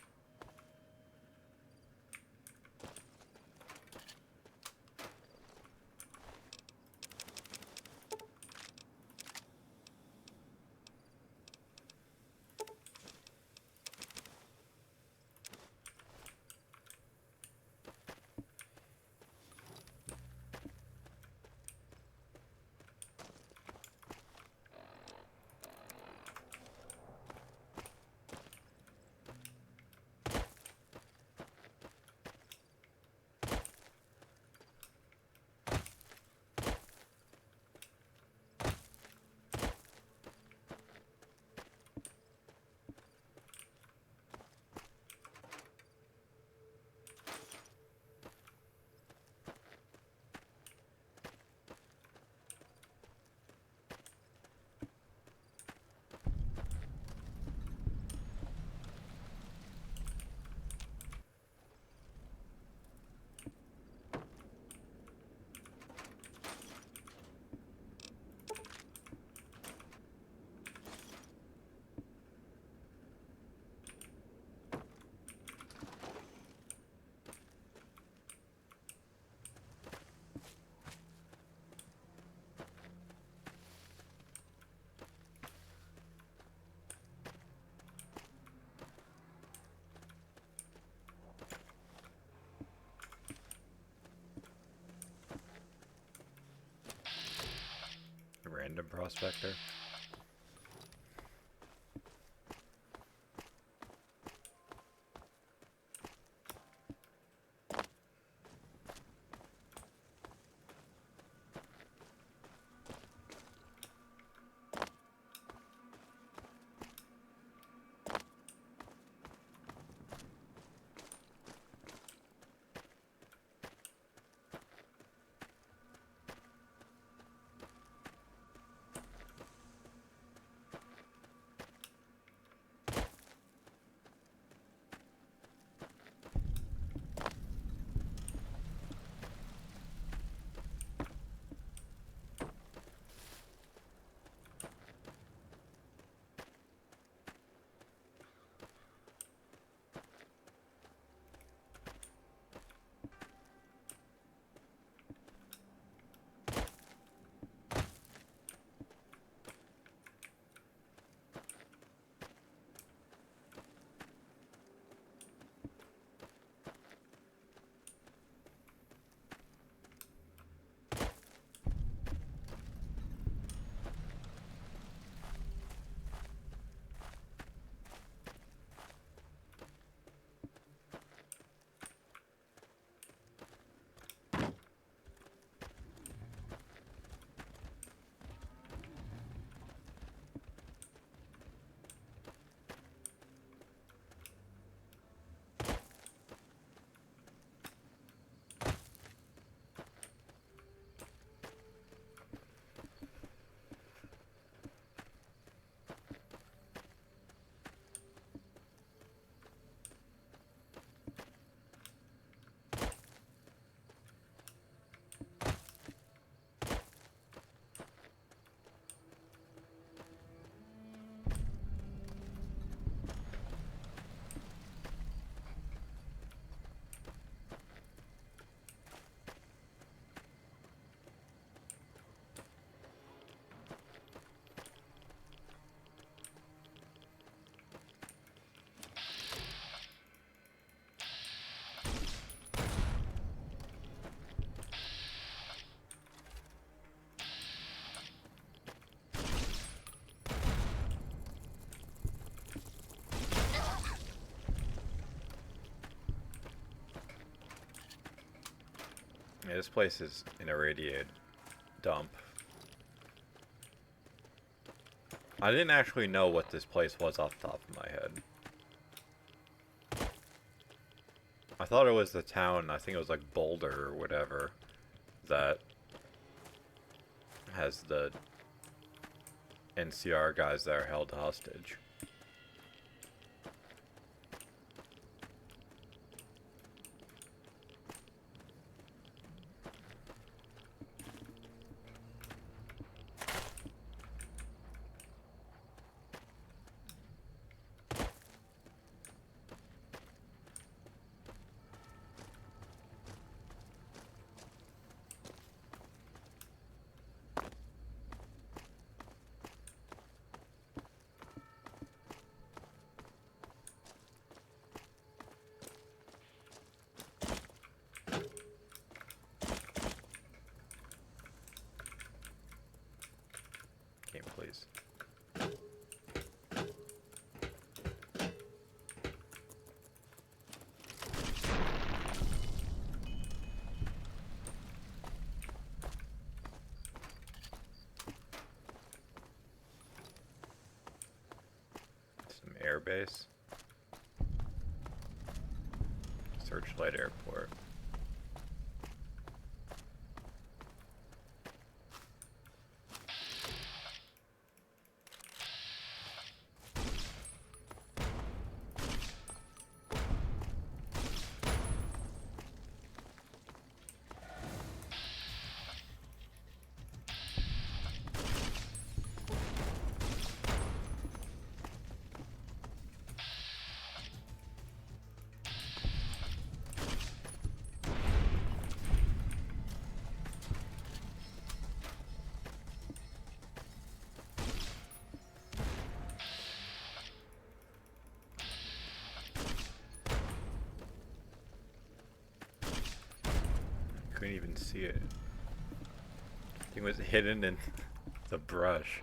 random prospector. Yeah, this place is an irradiated dump. I didn't actually know what this place was off the top of my head. I thought it was the town, I think it was like Boulder or whatever, that has the NCR guys that are held hostage. Please. Some airbase. Searchlight Airport. Couldn't even see it. I think it was hidden in the brush.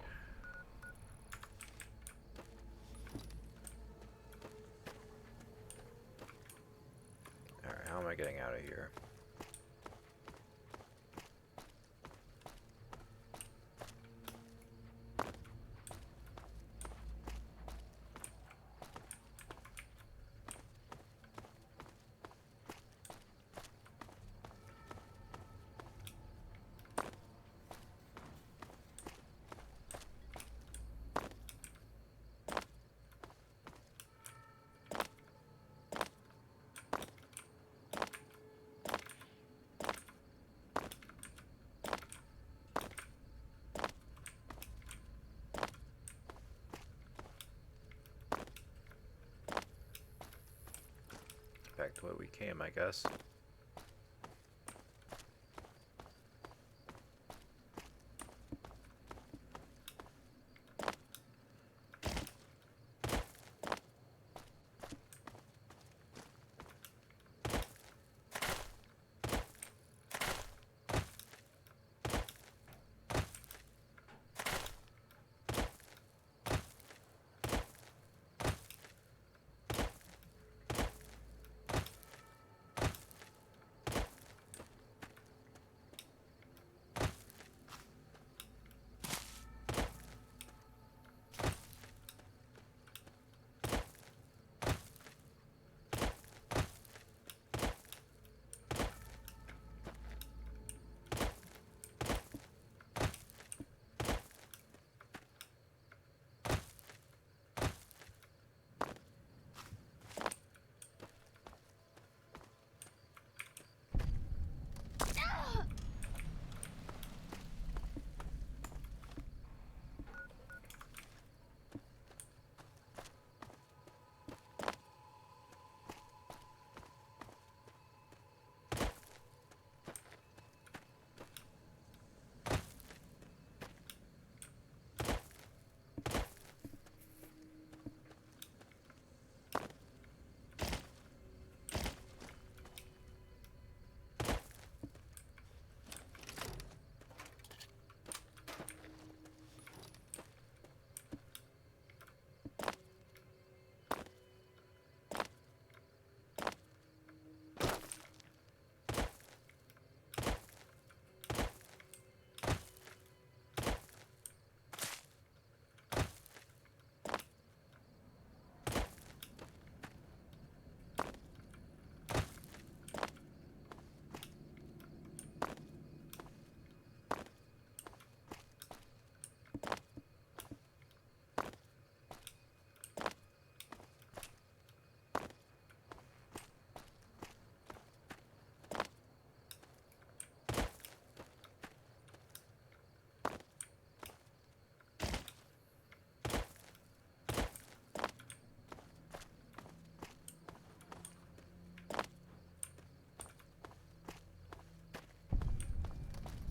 Alright, how am I getting out of here? Back to where we came, I guess.